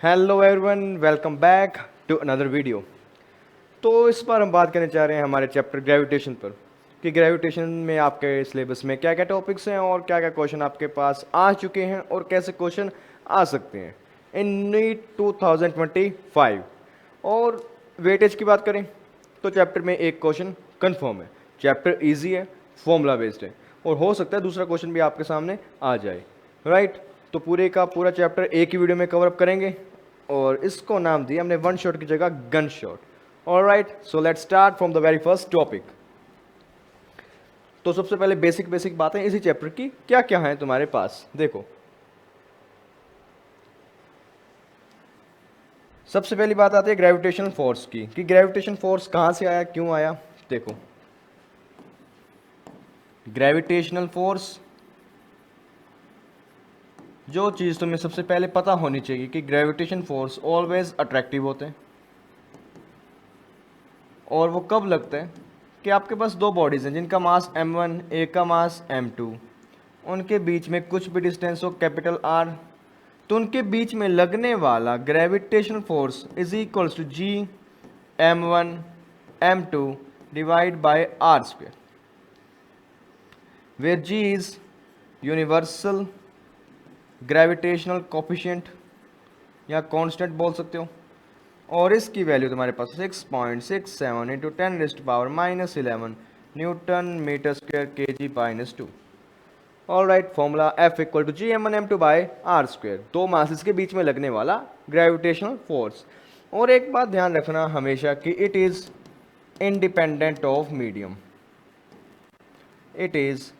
Hello everyone, welcome back to another video. तो इस बार हम बात करने चाह रहे हैं हमारे चैप्टर ग्रेविटेशन पर कि ग्रेविटेशन में आपके सिलेबस में क्या क्या टॉपिक्स हैं और क्या क्या क्वेश्चन आपके पास आ चुके हैं और कैसे क्वेश्चन आ सकते हैं इन नीट 2025। और वेटेज की बात करें तो चैप्टर में एक क्वेश्चन कंफर्म है। चैप्टर इजी है, फॉर्मूला बेस्ड है और हो सकता है दूसरा क्वेश्चन भी आपके सामने आ जाए। राइट, तो पूरे का पूरा चैप्टर एक ही वीडियो में कवर अप करेंगे और इसको नाम दिया हमने वन शॉट की जगह gun shot. Alright, so let's start from the very first topic. तो सबसे पहले बेसिक बेसिक बातें इसी चैप्टर की क्या क्या है तुम्हारे पास, देखो। सबसे पहली बात आती है ग्रेविटेशनल फोर्स की कि ग्रेविटेशन फोर्स कहां से आया, क्यों आया। देखो, ग्रेविटेशनल फोर्स, जो चीज़ तुम्हें सबसे पहले पता होनी चाहिए कि ग्रेविटेशन फोर्स ऑलवेज अट्रैक्टिव होते हैं। और वो कब लगता है कि आपके पास दो बॉडीज़ हैं जिनका मास m1, एक का मास m2, उनके बीच में कुछ भी डिस्टेंस हो कैपिटल R, तो उनके बीच में लगने वाला gravitational force is equals to G m1 m2 divide by R square, where G is universal gravitational coefficient या कांस्टेंट बोल सकते हो। और इसकी वैल्यू तुम्हारे पास 6.67 into 10⁻⁻11 newton metre square K G minus 2। All right, formula F equal to G m1 m2 by R square, दो masses के बीच में लगने वाला ग्रेविटेशनल फोर्स। और एक बात ध्यान रखना हमेशा कि it is independent of medium, it is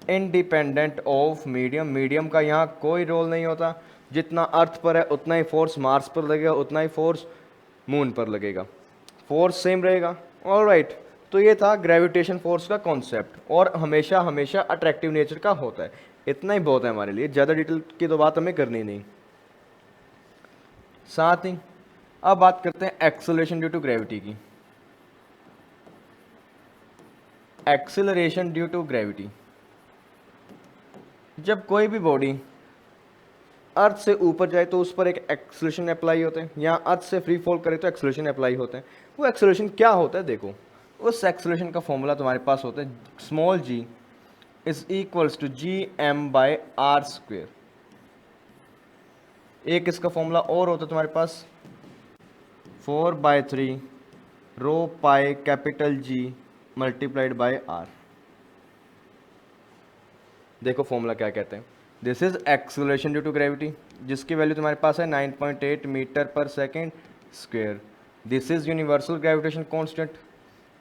independent of medium. Medium का यहाँ कोई रोल नहीं होता, जितना अर्थ पर है उतना ही फोर्स मार्स पर लगेगा, उतना ही फोर्स मून पर लगेगा, फोर्स सेम रहेगा। ऑल राइट, तो ये था ग्रेविटेशन फोर्स का कॉन्सेप्ट और हमेशा हमेशा अट्रैक्टिव नेचर का होता है। इतना ही बहुत है हमारे लिए, ज़्यादा डिटेल की तो बात हमें करनी नहीं। साथ ही अब बात करते हैं एक्सेलरेशन ड्यू टू ग्रेविटी की। एक्सेलरेशन ड्यू टू ग्रेविटी, जब कोई भी बॉडी अर्थ से ऊपर जाए तो उस पर एक एक्सेलरेशन अप्लाई होते हैं, या अर्थ से फ्री फॉल करे तो एक्सेलरेशन अप्लाई होते हैं। वो एक्सेलरेशन क्या होता है, देखो, उस एक्सेलरेशन का फॉर्मूला तुम्हारे पास होता है small G is equals to G M by R square. एक इसका फॉर्मूला और होता है तुम्हारे पास 4/3 rho pi capital G multiplied by R. देखो फॉर्मूला क्या कहते हैं, this is acceleration due to gravity जिसकी वैल्यू तुम्हारे पास है 9.8 मीटर पर second square. This is universal gravitation constant,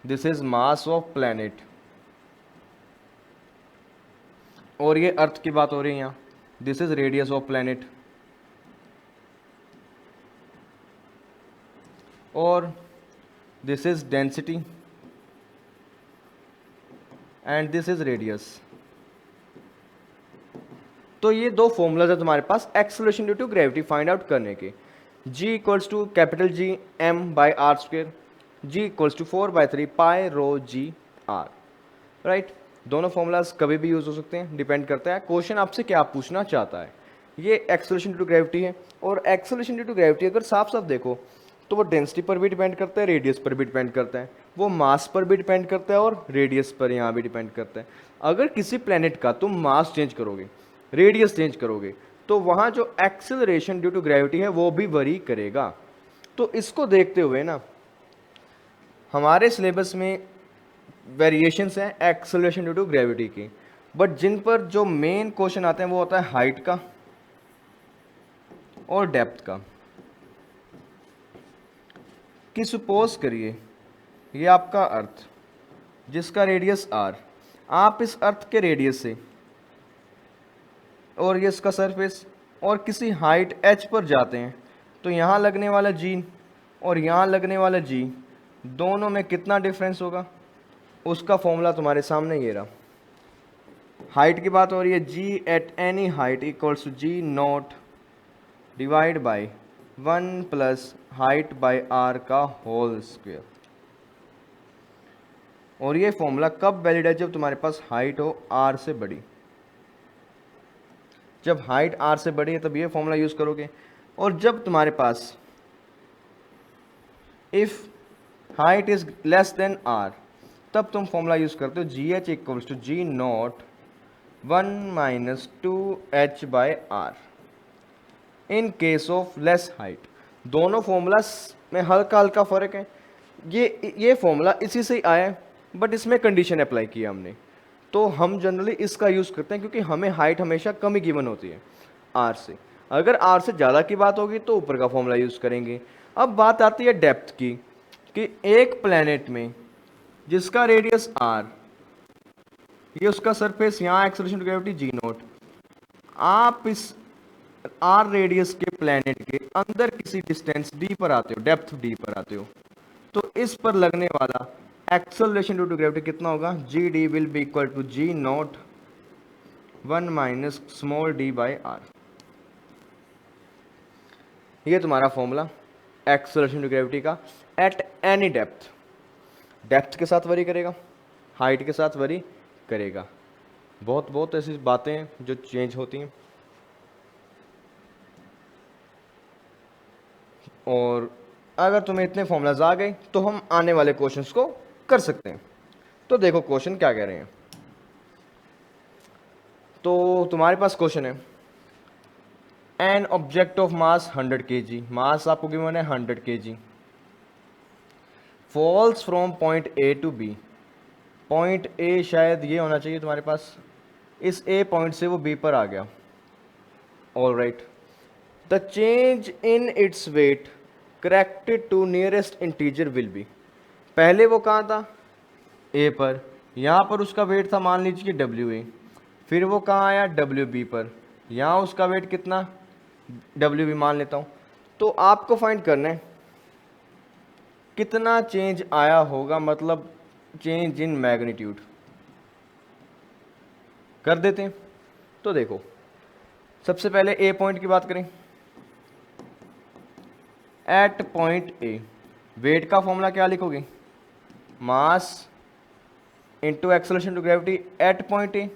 this is mass of planet, और ये अर्थ की बात हो रही है यहाँ, this is radius of planet, और this is density and this is radius. तो ये दो फॉर्मूलाज है तुम्हारे पास acceleration due to gravity find out करने के। G equals to capital G m by R square, G equals to 4/3 pi rho G R. Right, दोनों formulas कभी भी यूज हो सकते हैं, डिपेंड करता है क्वेश्चन आपसे क्या पूछना चाहता है। ये एक्सेलरेशन ड्यू टू ग्रेविटी है, और एक्सेलरेशन ड्यू टू ग्रेविटी अगर साफ साफ देखो तो वो डेंसिटी पर भी डिपेंड करता है, रेडियस पर भी डिपेंड करता है, वो मास पर भी डिपेंड करता है और रेडियस पर यहाँ भी डिपेंड करता है। अगर किसी प्लेनेट का तुम मास चेंज करोगे, रेडियस चेंज करोगे, तो वहाँ जो एक्सेलरेशन ड्यू टू ग्रेविटी है वो भी वरी करेगा। तो इसको देखते हुए ना हमारे सिलेबस में वेरिएशंस हैं एक्सेलरेशन ड्यू टू ग्रेविटी की, बट जिन पर जो मेन क्वेश्चन आते हैं वो होता है हाइट का और डेप्थ का। कि सपोज करिए ये आपका अर्थ जिसका रेडियस r, आप इस अर्थ के रेडियस से और ये इसका सरफेस और किसी हाइट h पर जाते हैं, तो यहाँ लगने वाला g और यहाँ लगने वाला g दोनों में कितना डिफरेंस होगा, उसका फॉर्मूला तुम्हारे सामने ये रहा। हाइट की बात हो रही है, g at any height equals to g not divide by 1 plus height by r का होल स्क्वेयर। और ये फॉर्मूला कब वैलिड है, जब तुम्हारे पास हाइट हो r से बड़ी। जब हाइट आर से बड़ी है तब ये फॉर्मूला यूज़ करोगे। और जब तुम्हारे पास if height is less than R तब तुम फॉर्मूला यूज़ करते हो G H equals to ji not 1 minus 2h by R in case of less height. दोनों फॉर्मूला में हल्का हल्का फ़र्क है। ये फॉर्मूला इसी से ही आया है, बट इसमें कंडीशन अप्लाई की है हमने, तो हम जनरली इसका यूज़ करते हैं क्योंकि हमें हाइट हमेशा कम ही गिवन होती है आर से। अगर आर से ज़्यादा की बात होगी तो ऊपर का फॉर्मूला यूज़ करेंगे। अब बात आती है डेप्थ की, कि एक प्लैनेट में जिसका रेडियस आर, ये उसका सरफेस, यहाँ एक्सेलरेशन ग्रेविटी जी नॉट, आप इस आर रेडियस के प्लैनेट के अंदर किसी डिस्टेंस डी पर आते हो, डेप्थ डी पर आते हो, तो इस पर लगने वाला एक्सेलरेशन ड्यू टू ग्रेविटी कितना होगा, g d will be equal to ji not 1 minus small d by r. ये तुम्हारा formula acceleration due to gravity का एट एनी डेप्थ, डेप्थ के साथ वरी करेगा, हाइट के साथ वरी करेगा। बहुत बहुत ऐसी बातें हैं जो चेंज होती हैं। और अगर तुम्हें इतने फॉर्मूलाज आ गए तो हम आने वाले क्वेश्चंस को कर सकते हैं। तो देखो क्वेश्चन क्या कह रहे हैं। तो तुम्हारे पास क्वेश्चन है, an object of mass 100 kg, mass आपको गिवन है 100 kg, falls from point A to B. Point A शायद ये होना चाहिए तुम्हारे पास, इस ए पॉइंट से वो बी पर आ गया। All right, the change in its weight corrected to nearest integer will be. पहले वो कहाँ था, ए पर, यहाँ पर उसका वेट था मान लीजिए डब्ल्यू ए, फिर वो कहाँ आया डब्ल्यू बी पर, यहाँ उसका वेट कितना डब्ल्यू बी मान लेता हूँ। तो आपको फाइंड करना है कितना चेंज आया होगा, मतलब चेंज इन मैग्नीट्यूड कर देते हैं। तो देखो सबसे पहले ए पॉइंट की बात करें, एट पॉइंट ए वेट का फॉर्मूला क्या लिखोगे, mass into acceleration to gravity at point A,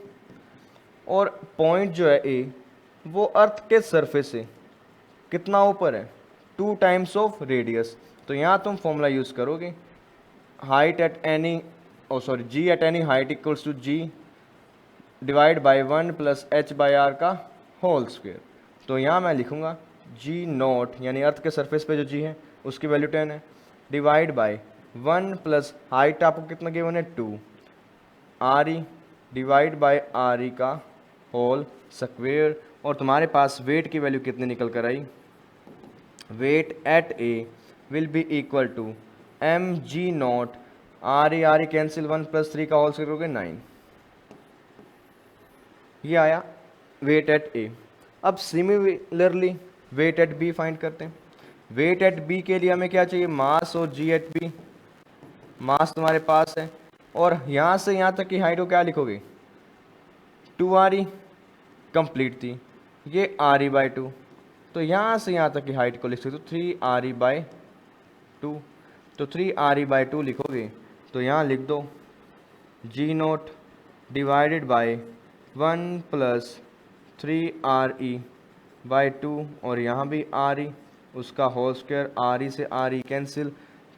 और पॉइंट जो है ए वो अर्थ के सरफेस से कितना ऊपर है, 2 टाइम्स ऑफ रेडियस। तो यहाँ तुम फॉर्मूला यूज़ करोगे height at any sorry g at any height equals to g divide by 1 plus h by r का होल स्क्वेयर। तो यहाँ मैं लिखूँगा जी नॉट यानी अर्थ के सरफेस पे जो जी है उसकी वैल्यू 10 है, डिवाइड बाई 1 प्लस हाइट आपको कितना गिवन है 2 R E divide by R E का होल स्क्वेयर। और तुम्हारे पास वेट की वैल्यू कितनी निकल कर आई, weight at A will be equal to M G naught, R E cancel 1 plus 3 का होल स्क्वायर करोगे 9, ये आया वेट एट ए। अब similarly weight at B find करते हैं। वेट एट बी के लिए हमें क्या चाहिए, मास और जी एट बी। मास तुम्हारे पास है और यहाँ से यहाँ तक की हाइट को क्या लिखोगे 2 आर ई कंप्लीट थी, ये आर ई बाई 2, तो यहाँ से यहाँ तक की हाइट को लिख सकते हो 3 आर ई बाई 2। तो 3 आर ई बाई 2 लिखोगे तो यहाँ लिख दो G naught divided by 1 plus 3 R E by 2, और यहाँ भी आर ई उसका होल स्क्वायर, आर ई से are E cancel,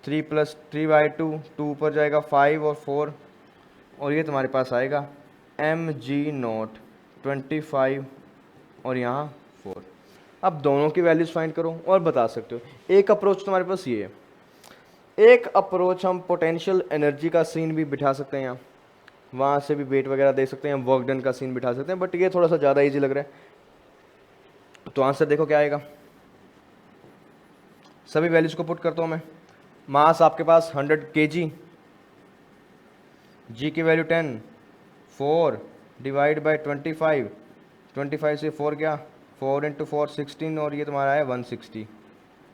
3 plus 3 by 2, 2 ऊपर जाएगा 5 और 4, और ये तुम्हारे पास आएगा एम जी नोट 25 और यहाँ 4। अब दोनों की वैल्यूज फाइंड करो और बता सकते हो। एक अप्रोच तुम्हारे पास ये है, एक अप्रोच हम पोटेंशियल एनर्जी का सीन भी बिठा सकते हैं, यहाँ वहाँ से भी वेट वगैरह दे सकते हैं, वर्क डन का सीन बिठा सकते हैं, बट ये थोड़ा सा ज़्यादा इजी लग रहा है। तो आंसर देखो क्या आएगा, सभी वैल्यूज को पुट करता हूँ मैं। मास आपके पास 100 kg, जी की वैल्यू 10, 4 डिवाइड बाई 25, 25 से 4 गया, 4 इंटू 4 16, और ये तुम्हारा है 160,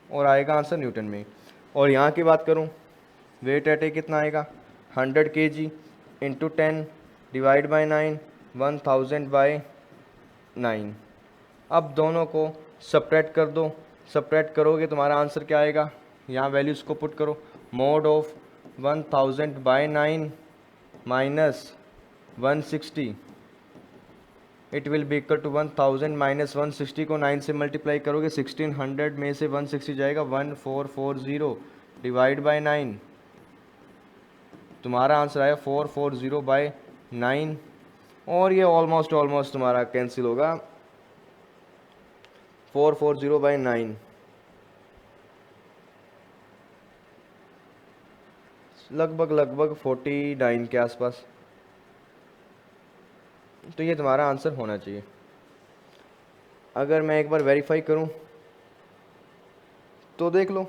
और आएगा आंसर न्यूटन में। और यहाँ की बात करूँ, वेट एट ए कितना आएगा 100 kg into 10 divide by 9, 1000 by 9। अब दोनों को सब्ट्रैक्ट कर दो, सब्ट्रैक्ट करोगे तुम्हारा आंसर क्या आएगा, यहाँ वैल्यूज़ को पुट करो, mod of 1000 by 9 minus 160 it will be equal to 1000 minus 160 को 9 से मल्टीप्लाई करोगे 1600 में से 160 जाएगा 1440 डिवाइड बाय 9, तुम्हारा आंसर आया 440 बाय 9 और ये ऑलमोस्ट ऑलमोस्ट तुम्हारा कैंसिल होगा 440 बाय 9 लगभग लगभग 49 के आसपास। तो ये तुम्हारा आंसर होना चाहिए। अगर मैं एक बार वेरीफाई करूं तो देख लो,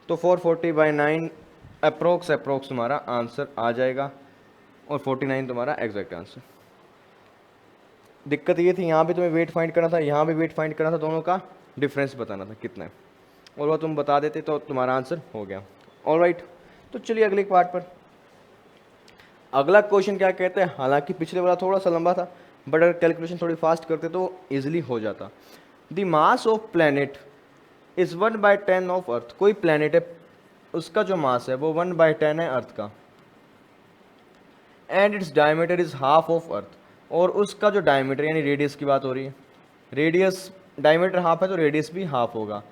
तो 440 बाई 9 अप्रोक्स तुम्हारा आंसर आ जाएगा और 49 तुम्हारा एग्जैक्ट आंसर। दिक्कत ये थी यहाँ भी तुम्हें वेट फाइंड करना था, यहाँ भी वेट फाइंड करना था, दोनों का डिफरेंस बताना था कितना है, और वो तुम बता देते तो तुम्हारा आंसर हो गया। ऑलराइट, तो चलिए अगले पार्ट पर। अगला क्वेश्चन क्या कहते हैं, हालांकि पिछले वाला थोड़ा सा लंबा था बट अगर कैलकुलेशन थोड़ी फास्ट करते तो इजिली हो जाता। The mass of planet is 1/10 of earth. कोई प्लैनेट है, उसका जो मास है वो 1/10 है अर्थ का, and its diameter is half of earth, और उसका जो डायमीटर यानी रेडियस की बात हो रही है, रेडियस डायमीटर हाफ है तो रेडियस भी हाफ होगा,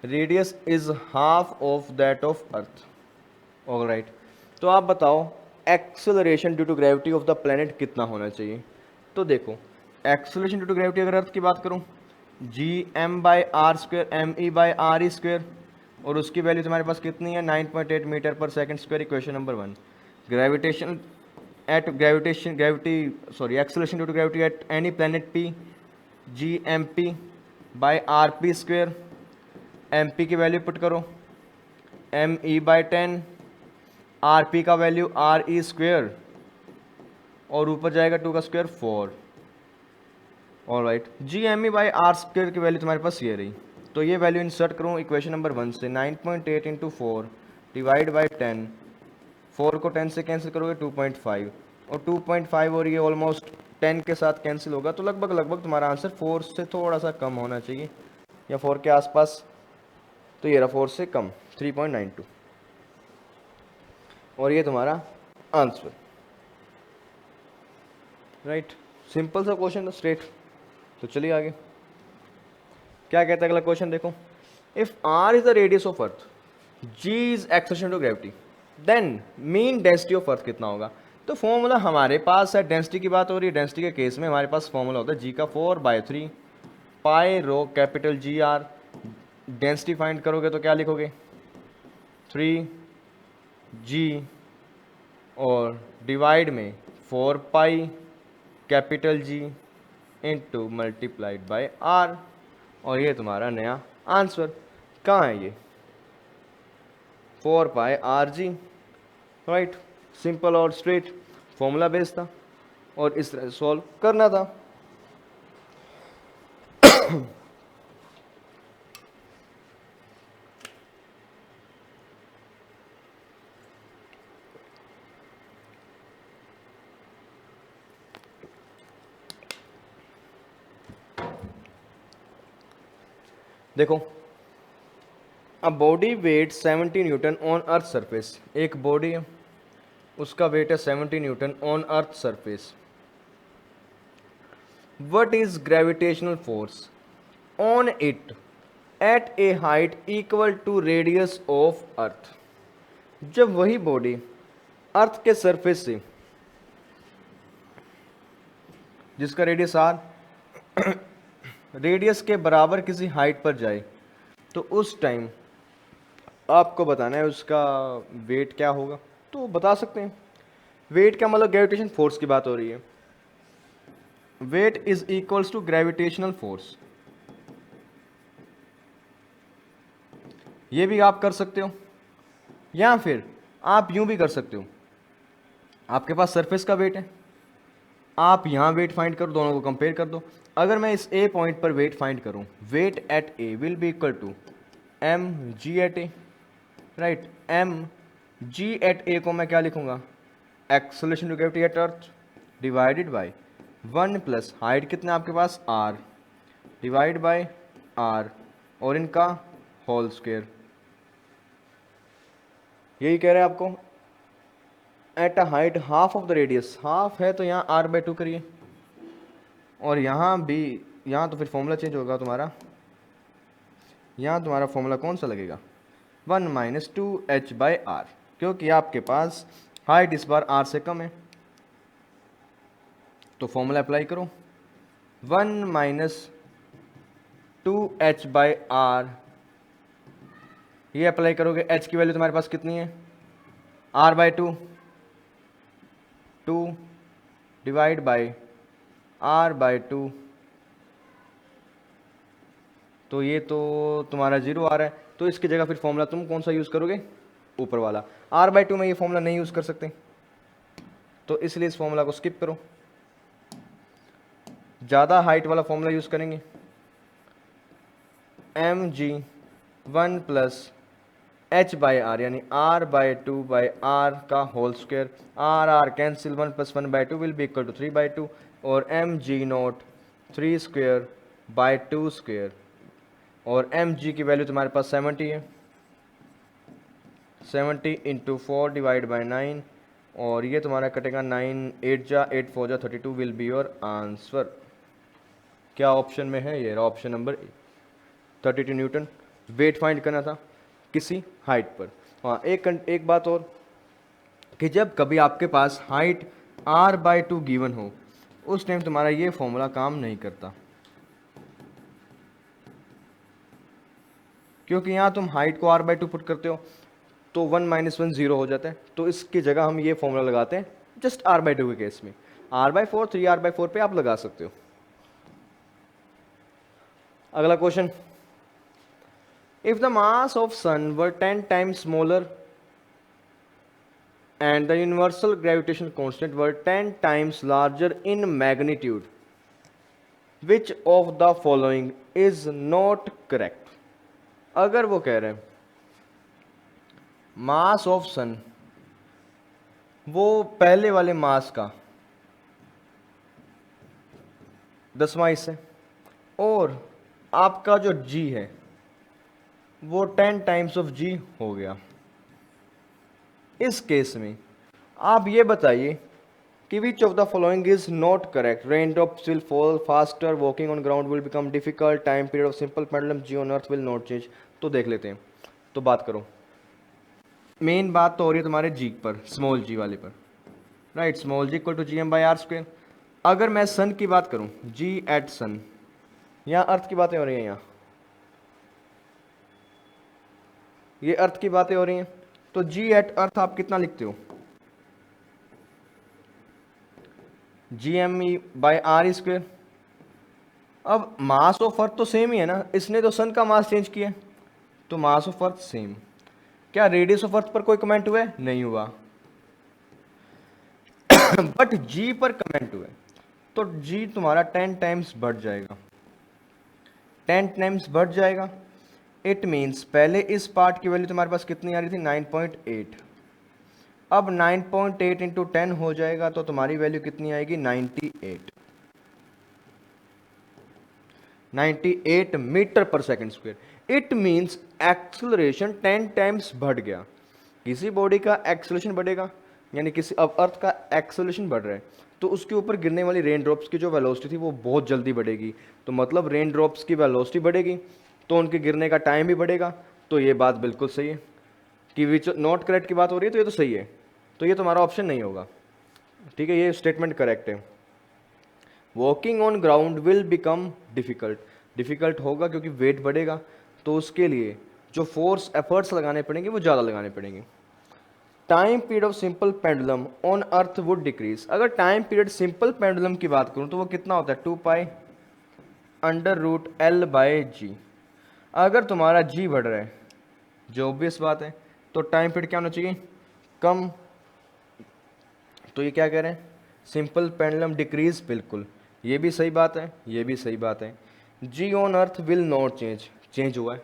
radius is half of that of earth. Alright, तो आप बताओ acceleration due to gravity of the planet कितना होना चाहिए। तो देखो, एक्सेलरेशन ड्यू टू ग्रेविटी अगर अर्थ की बात करूं, Gm/r² me/re², और उसकी वैल्यू तुम्हारे पास कितनी है 9.8 metre per second square. Equation number 1, acceleration due to gravity at any planet P Gmp/rp²। mp की वैल्यू पुट करो me/10, rp का वैल्यू re², और ऊपर जाएगा 2 का स्क्वायर 4। ऑलराइट, Gme/r² की वैल्यू तुम्हारे पास ये रही, तो ये वैल्यू इंसर्ट करूँ इक्वेशन नंबर 1 से, 9.8 × 4 डिवाइड बाई 10, 4 को 10 से कैंसिल करोगे 2.5, और 2.5 और ये ऑलमोस्ट 10 के साथ कैंसिल होगा, तो लगभग लगभग तुम्हारा आंसर 4 से थोड़ा सा कम होना चाहिए या 4 के आसपास। तो ये रहा 4 से कम 3.92, और ये तुम्हारा आंसर। राइट, सिंपल सा क्वेश्चन था, स्ट्रेट। तो चलिए आगे क्या कहता है अगला क्वेश्चन, देखो। If r is the radius of earth, g is acceleration to gravity, then mean density of earth कितना होगा। तो फॉर्मूला हमारे पास है, डेंसिटी की बात हो रही है, डेंसिटी के केस में हमारे पास फॉर्मूला होता है g का 4/3 पाई रो कैपिटल GR। डेंसिटी फाइंड करोगे तो क्या लिखोगे 3g और डिवाइड में 4 pi capital G into multiplied by R, और ये तुम्हारा नया आंसर। कहाँ है ये 4 पाई RG। राइट, सिंपल और स्ट्रेट, फॉर्मूला बेस्ड था और इस तरह सॉल्व करना था। देखो, a body weight 70 newton on earth surface, एक बॉडी है उसका वेट है 70 newton on earth surface. What is gravitational force on it at a height equal to radius of earth. जब वही बॉडी अर्थ के सरफेस से, जिसका रेडियस आर रेडियस के बराबर किसी हाइट पर जाए, तो उस टाइम आपको बताना है उसका वेट क्या होगा। तो बता सकते हैं, वेट क्या मतलब ग्रेविटेशन फोर्स की बात हो रही है। Weight is equals to gravitational force. ये भी आप कर सकते हो, या फिर आप यूं भी कर सकते हो, आपके पास सरफेस का वेट है, आप यहां वेट फाइंड करो, दोनों को कंपेयर कर दो। अगर मैं इस ए पॉइंट पर वेट फाइंड करूं, weight at A will be equal to M G at A. Right, M G at A को मैं क्या लिखूंगा, acceleration to gravity at earth divided by 1 plus height कितना आपके पास r डिवाइड बाय r और इनका होल स्क्वायर। यही कह रहे हैं आपको। At a height half of the radius, half है तो यहाँ r/2 करिए, और यहाँ भी, यहाँ तो फिर फॉर्मूला चेंज होगा तुम्हारा। यहाँ तुम्हारा फॉर्मूला कौन सा लगेगा, 1 माइनस 2h/r, क्योंकि आपके पास हाइट इस बार r से कम है। तो फॉर्मूला अप्लाई करो, 1 माइनस 2h/r, ये अप्लाई करोगे, h की वैल्यू तुम्हारे पास कितनी है, r/2, 2 डिवाइड बाई r/2, तो ये तो तुम्हारा 0 आ रहा है। तो इसकी जगह फिर फॉर्मूला तुम कौन सा यूज़ करोगे, ऊपर वाला। r/2 में ये फॉर्मूला नहीं यूज़ कर सकते, तो इसलिए इस फॉर्मूला को स्किप करो, ज़्यादा हाइट वाला फॉर्मूला यूज़ करेंगे, mg 1 प्लस h/r यानी r/2/r का whole square, r cancel, 1 plus 1/2 will be equal to 3/2, और mg0 3 स्क्वायर बाय 2 स्क्वायर, और mg की वैल्यू तुम्हारे पास 70 है, 70 इंटू 4 डिवाइड बाई 9, और ये तुम्हारा कटेगा 9 8 जा 8 4 जा 32 विल बी योर आंसर। क्या ऑप्शन में है, ये option number 32 Newton. Weight find करना था किसी हाइट पर। हाँ, एक बात और, कि जब कभी आपके पास हाइट r/2 गिवन हो, उस टाइम तुम्हारा ये फॉर्मूला काम नहीं करता, क्योंकि यहाँ तुम हाइट को r/2 पुट करते हो तो 1 माइनस 1 0 हो जाता है। तो इसकी जगह हम ये फॉर्मूला लगाते हैं जस्ट r/2 के केस में। r/4 3r/4 पे आप लगा सकते हो। अगला question, if the mass of sun were 10 times smaller and the universal gravitational constant were 10 times larger in magnitude, which of the following is not correct? अगर वो कह रहे हैं मास ऑफ सन वो पहले वाले मास का 10वां हिस्सा, और आपका जो g है वो 10 टाइम्स ऑफ g हो गया, इस केस में आप ये बताइए कि which of the following is not correct. Rain drops will fall faster, walking on ground will become difficult, time period of simple pendulum g on earth will not change. तो देख लेते हैं, तो बात करो। मेन बात तो हो रही है तुम्हारे जी पर, स्मॉल जी वाले पर, right. Small g equal to GM/r square. अगर मैं सन की बात करूं, जी एट सन, यहाँ अर्थ की बातें हो रही हैं, यहाँ ये अर्थ की बातें हो रही हैं, तो जी एट अर्थ आप कितना लिखते हो, GME/r स्क्वायर। अब मास ऑफ अर्थ तो सेम ही है ना, इसने तो सन का मास चेंज किया, तो मास ऑफ अर्थ सेम। क्या रेडियस ऑफ अर्थ पर कोई कमेंट हुआ है, नहीं हुआ, बट जी पर कमेंट हुआ है, तो जी तुम्हारा 10 टाइम्स बढ़ जाएगा, 10 टाइम्स बढ़ जाएगा। इट मीन्स पहले इस पार्ट की वैल्यू तुम्हारे पास कितनी आ रही थी, 9.8, अब 9.8 इंटू 10 हो जाएगा, तो तुम्हारी वैल्यू कितनी आएगी, 98 metre per second square. It means acceleration 10 times बढ़ गया। किसी बॉडी का एक्सेलरेशन बढ़ेगा, यानी किसी अब अर्थ का एक्सेलरेशन बढ़ रहा है, तो उसके ऊपर गिरने वाली रेन ड्रॉप्स की जो वेलोसिटी थी वो बहुत जल्दी बढ़ेगी, तो मतलब रेन ड्रॉप्स की वेलोसिटी बढ़ेगी तो उनके गिरने का टाइम भी बढ़ेगा। तो ये बात बिल्कुल सही है कि विच नॉट करेक्ट की बात हो रही है, तो ये तो सही है, तो ये तुम्हारा ऑप्शन नहीं होगा, ठीक है, ये स्टेटमेंट करेक्ट है। Walking on ground will become difficult, difficult होगा क्योंकि वेट बढ़ेगा, तो उसके लिए जो फोर्स एफर्ट्स लगाने पड़ेंगे वो ज़्यादा लगाने पड़ेंगे। Time period of simple pendulum on earth would decrease. अगर टाइम पीरियड सिंपल पेंडुलम की बात करूं तो वो कितना होता है, 2π√L/g। अगर तुम्हारा g बढ़ रहा है, जो ऑब्वियस बात है, तो टाइम पीरियड क्या होना चाहिए, कम। तो ये क्या कह रहे हैं, सिंपल पेंडुलम डिक्रीज, बिल्कुल ये भी सही बात है, ये भी सही बात है। G on earth will not change, change हुआ है,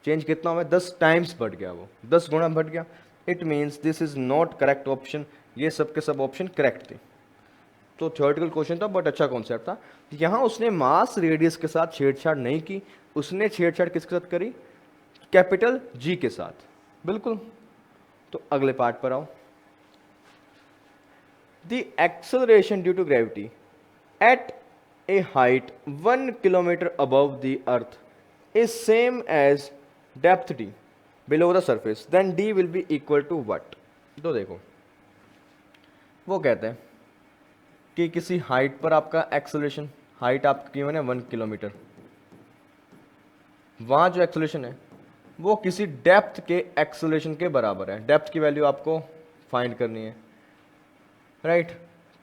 चेंज कितना हुआ है, 10 टाइम्स बढ़ गया, वो 10 गुना बढ़ गया। It means this is not correct option, ये सब के सब ऑप्शन करेक्ट थे। तो थ्योरेटिकल क्वेश्चन था बट अच्छा कॉन्सेप्ट था। यहाँ उसने मास रेडियस के साथ छेड़छाड़ नहीं की, उसने छेड़छाड़ किसके साथ करी, कैपिटल जी के साथ। बिल्कुल। तो अगले पार्ट पर आओ। The acceleration due to gravity at a height 1 kilometre above the earth is same as depth d below the surface, then d will be equal to what. तो देखो वो कहते हैं कि किसी हाइट पर आपका एक्सेलरेशन, हाइट आपकी गिवन है 1 किलोमीटर, वहाँ जो एक्सेलरेशन है वो किसी डेप्थ के एक्सेलरेशन के बराबर है। डेप्थ की वैल्यू आपको फाइंड करनी है, राइट।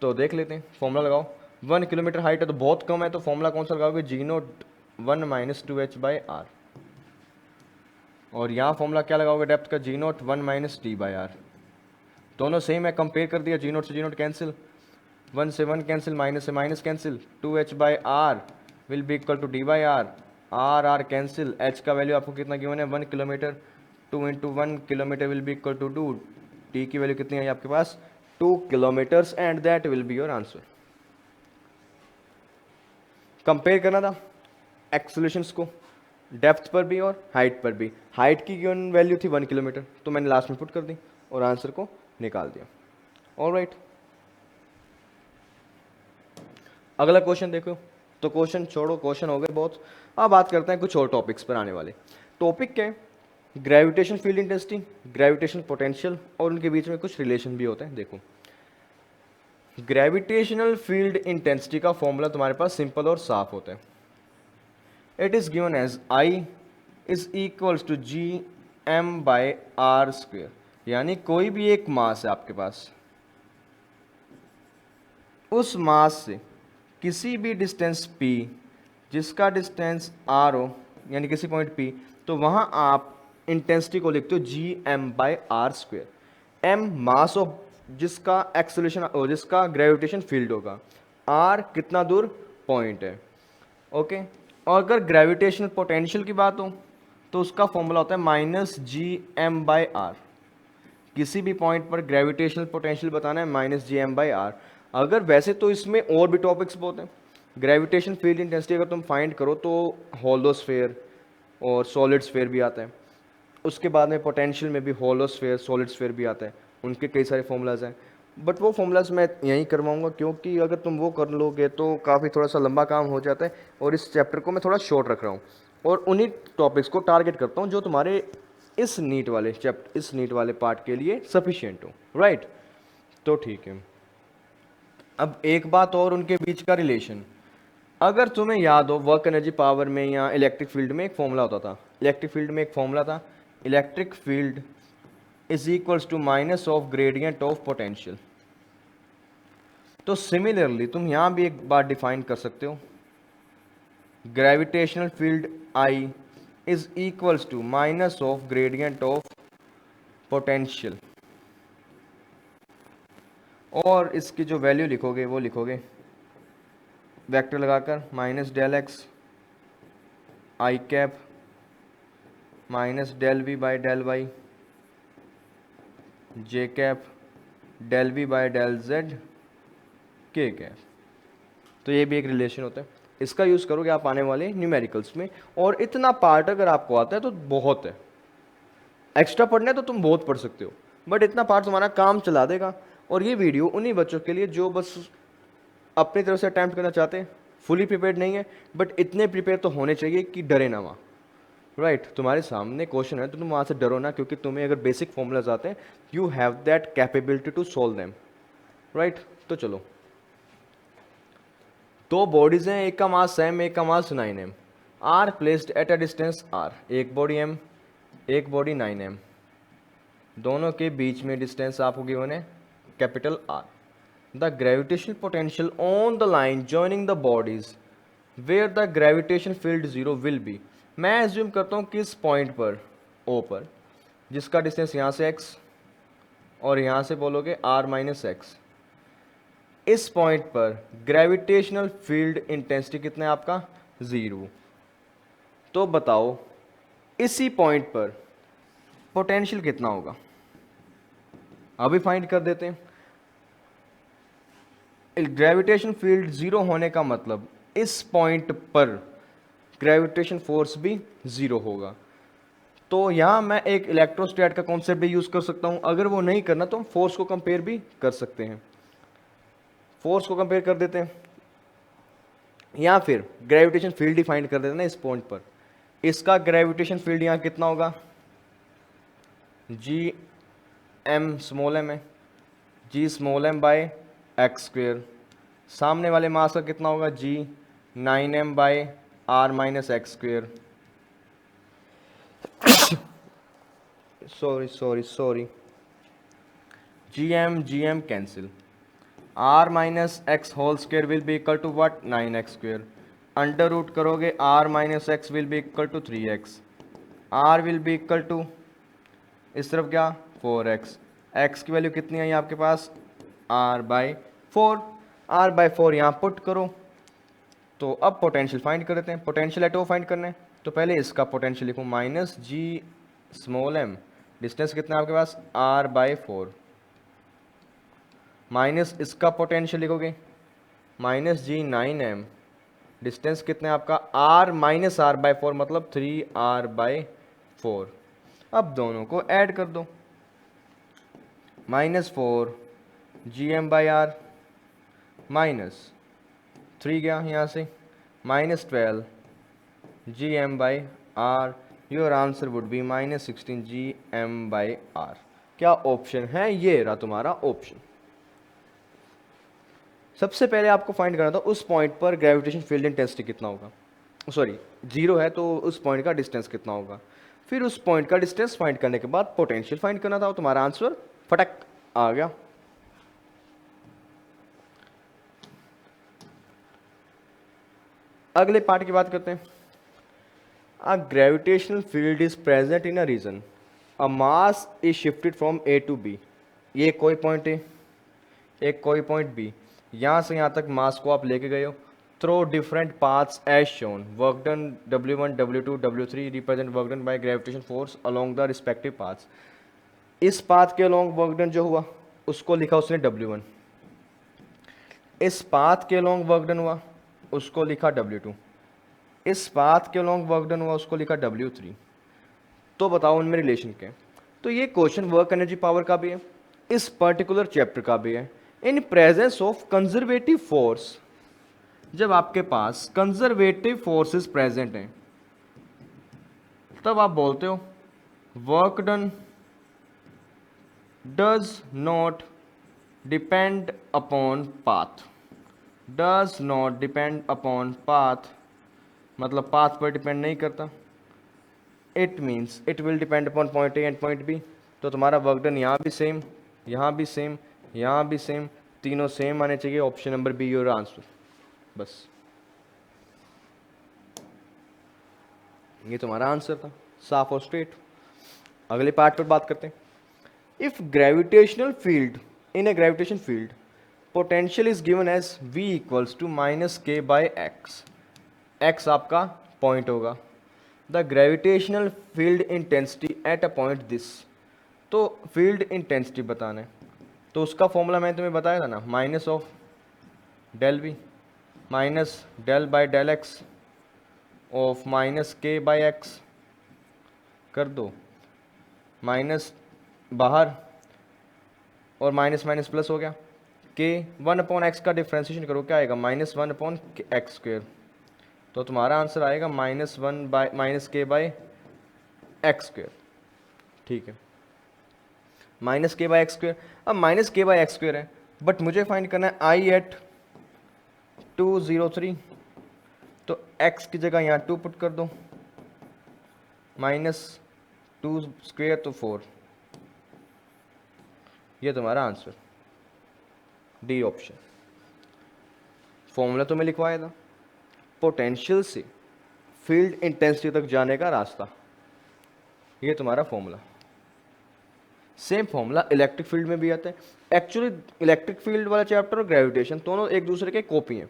तो देख लेते हैं, फॉर्मूला लगाओ। 1 किलोमीटर हाइट है तो बहुत कम है, तो फॉर्मूला कौन सा लगाओगे, जी नोट 1 माइनस 2h/r। और यहाँ फॉर्मूला क्या लगाओगे डेप्थ का, जी नोट 1 माइनस t/r। दोनों सेम है, कंपेयर कर दिया, जी नोट से जी नोट कैंसिल, 1 से 1 कैंसिल, माइनस से minus cancel, 2h/r will be equal to d/r, r cancel, h का वैल्यू आपको कितना गिवन है 1 kilometre, 2 into 1 kilometre will be equal to 2, t की वैल्यू कितनी है आपके पास 2 kilometres, and that will be your answer. Compare करना था एक्सेलरेशंस को, डेप्थ पर भी और हाइट पर भी। हाइट की गिवन वैल्यू थी 1 किलोमीटर, तो मैंने लास्ट में पुट कर दी और आंसर को निकाल दिया। ऑलराइट, अगला क्वेश्चन देखो। तो क्वेश्चन छोड़ो, क्वेश्चन हो गए बहुत, अब बात करते हैं कुछ और टॉपिक्स पर आने वाले। टॉपिक क्या है, gravitation field intensity, gravitation potential, और उनके बीच में कुछ रिलेशन भी होते हैं। देखो ग्रेविटेशनल फील्ड इंटेंसिटी का फॉर्मूला तुम्हारे पास सिंपल और साफ होता है। It is given as I is equals to G M by R square, यानी कोई भी एक मास है आपके पास, उस मास से किसी भी डिस्टेंस p, जिसका डिस्टेंस r हो, यानी किसी पॉइंट p, तो वहां आप इंटेंसिटी को लिखते हो G M by R square. m mass of जिसका एक्सेलरेशन, जिसका ग्रेविटेशन फील्ड होगा, r कितना दूर पॉइंट है, ओके। और अगर ग्रेविटेशनल पोटेंशियल की बात हो तो उसका फॉर्मूला होता है minus G M by R. किसी भी पॉइंट पर ग्रेविटेशनल पोटेंशियल बताना है minus G M by R. अगर वैसे तो इसमें और भी टॉपिक्स बहुत हैं। ग्रेविटेशन फील्ड इंटेंसिटी अगर तुम फाइंड करो तो होलो स्फेयर और सॉलिड स्फेयर भी आता है, उसके बाद में पोटेंशियल में भी होलो स्फेयर सॉलिड स्फेयर भी आता है, उनके कई सारे फॉर्मूलाज हैं। बट वो फॉर्मूलाज मैं यहीं करवाऊंगा, क्योंकि अगर तुम वो कर लोगे तो काफ़ी थोड़ा सा लंबा काम हो जाता है, और इस चैप्टर को मैं थोड़ा शॉर्ट रख रहा हूँ और उन्हीं टॉपिक्स को टारगेट करता हूँ जो तुम्हारे इस नीट वाले चैप्टर, इस नीट वाले पार्ट के लिए सफिशिएंट हो, राइट। तो ठीक है, अब एक बात और, उनके बीच का रिलेशन। अगर तुम्हें याद हो वर्क एनर्जी पावर में या इलेक्ट्रिक फील्ड में एक फॉर्मूला होता था, इलेक्ट्रिक फील्ड में एक फॉर्मूला था, electric field is equals to minus of gradient of potential. तो सिमिलरली तुम यहां भी एक बात डिफाइन कर सकते हो, gravitational field I is equals to minus of gradient of potential, और इसकी जो वैल्यू लिखोगे वो लिखोगे वेक्टर लगाकर minus del x i cap minus del v by del y j cap del v by del z k cap. तो ये भी एक रिलेशन होता है, इसका यूज़ करोगे आप आने वाले न्यूमेरिकल्स में। और इतना पार्ट अगर आपको आता है तो बहुत है, एक्स्ट्रा पढ़ना है तो तुम बहुत पढ़ सकते हो, बट इतना पार्ट तुम्हारा काम चला देगा। और ये वीडियो उन्हीं बच्चों के लिए जो बस अपनी तरफ से अटैम्प्ट करना चाहते हैं, फुली प्रिपेयर्ड नहीं है बट इतने प्रिपेयर तो होने चाहिए कि डरे ना वहाँ, राइट। तुम्हारे सामने क्वेश्चन है तो तुम वहाँ से डरो ना, क्योंकि तुम्हें अगर बेसिक फॉर्मूलाज आते हैं you have that capability to solve them, right. तो चलो, दो बॉडीज हैं, एक का मास m, एक का mass 9m, are placed at a distance r, एक बॉडी m एक बॉडी 9m, दोनों के बीच में डिस्टेंस आपको गिवन है capital R। The gravitational potential on the line joining the bodies where the gravitation field zero will be. मैं assume करता हूँ किस पॉइंट पर, O पर, जिसका डिस्टेंस यहाँ से x और यहाँ से बोलोगे r माइनस एक्स, इस पॉइंट पर ग्रेविटेशनल फील्ड इंटेंसिटी कितना है आपका 0। तो बताओ इसी पॉइंट पर पोटेंशियल कितना होगा, अभी फाइंड कर देते हैं। ग्रेविटेशन फील्ड ज़ीरो होने का मतलब इस पॉइंट पर ग्रेविटेशन फोर्स भी ज़ीरो होगा। तो यहाँ मैं एक इलेक्ट्रोस्टैट का कॉन्सेप्ट भी यूज़ कर सकता हूँ। अगर वो नहीं करना तो हम फोर्स को कंपेयर भी कर सकते हैं। फोर्स को कंपेयर कर देते हैं या फिर ग्रेविटेशन फील्ड डिफाइन कर देते हैं ना इस पॉइंट पर। इसका ग्रेविटेशन फील्ड यहाँ कितना होगा, जी एम स्मॉल एम है, G small M by X square. सामने वाले मास का कितना होगा, G 9m by R minus X square. Sorry G M cancel. R minus X whole square will be equal to what, 9x square. Under root करोगे R minus X will be equal to 3x। R will be equal to इस तरफ क्या 4x। x की value कितनी आई आपके पास, r by 4। r by 4 यहाँ put करो। तो अब पोटेंशियल फाइंड कर देते हैं। पोटेंशियल एटो फाइंड करना है तो पहले इसका पोटेंशियल लिखूँ माइनस जी स्मॉल एम, डिस्टेंस कितना है आपके पास r बाई 4, माइनस इसका पोटेंशियल लिखोगे माइनस जी 9m, डिस्टेंस कितना है आपका r माइनस आर बाई 4 मतलब 3r बाई 4। अब दोनों को ऐड कर दो, minus 4 G M by R minus 3 गया यहाँ से minus 12 G M by R. Your answer would be minus 16 G M by R. क्या ऑप्शन है, ये रहा तुम्हारा ऑप्शन। सबसे पहले आपको फाइंड करना था उस पॉइंट पर ग्रेविटेशन फील्ड इंटेंसिटी कितना होगा, सॉरी जीरो है तो उस पॉइंट का डिस्टेंस कितना होगा। फिर उस पॉइंट का डिस्टेंस फाइंड करने के बाद पोटेंशियल फाइंड करना था, तुम्हारा आंसर फटक आ गया। अगले पार्ट की बात करते हैं। A gravitational field is present in a region, a mass is shifted from A to B. ये कोई पॉइंट है, एक कोई पॉइंट बी, यहाँ से यहाँ तक मास को आप लेके गए हो through different paths as shown. Work done W1 W2 W3 represent work done by gravitation force along the respective paths. इस पाथ के अलोंग वर्क डन जो हुआ उसको लिखा उसने W1, इस पाथ के अलोंग वर्क डन हुआ उसको लिखा W2, इस पाथ के अलोंग वर्क डन हुआ उसको लिखा W3। तो बताओ उनमें रिलेशन क्या है। तो ये क्वेश्चन वर्क एनर्जी पावर का भी है, इस पर्टिकुलर चैप्टर का भी है। In presence of conservative force, जब आपके पास कंजर्वेटिव फोर्सेस प्रेजेंट हैं तब आप बोलते हो work done does not depend upon path. Does not depend upon path मतलब पाथ पर डिपेंड नहीं करता। It means it will depend upon point A and point B. तो तुम्हारा वर्क डन यहाँ भी सेम, यहाँ भी सेम, यहाँ भी सेम, तीनों सेम आने चाहिए। Option number B your answer. बस ये तुम्हारा आंसर था, साफ और स्ट्रेट। अगले पार्ट पर बात करते हैं। If gravitational field in a gravitation field potential is given as v equals to minus k by x. X आपका पॉइंट होगा। The gravitational field intensity at a point this. तो फील्ड इंटेंसिटी बताना है तो उसका फॉर्मूला मैंने तुम्हें बताया था ना, minus of del v minus del by del x of minus k by x. कर दो माइनस बाहर और माइनस माइनस प्लस हो गया। के 1 अपॉन एक्स का डिफ्रेंशिएशन करो, क्या आएगा माइनस 1 अपॉन एक्स स्क्वेयर। तो तुम्हारा आंसर आएगा minus 1 by minus k by x square. ठीक है, minus k by x square. अब minus k by x square है बट मुझे फाइंड करना है आई एट 203। तो x की जगह यहाँ 2 पुट कर दो, माइनस 2 स्क्वेयर तो 4। ये तुम्हारा आंसर डी ऑप्शन। फॉर्मूला तो मैं लिखवाया था, पोटेंशियल से फील्ड इंटेंसिटी तक जाने का रास्ता, ये तुम्हारा formula. Same formula electric field में भी आता है। एक्चुअली इलेक्ट्रिक फील्ड वाला चैप्टर और ग्रेविटेशन दोनों एक दूसरे के कॉपी हैं।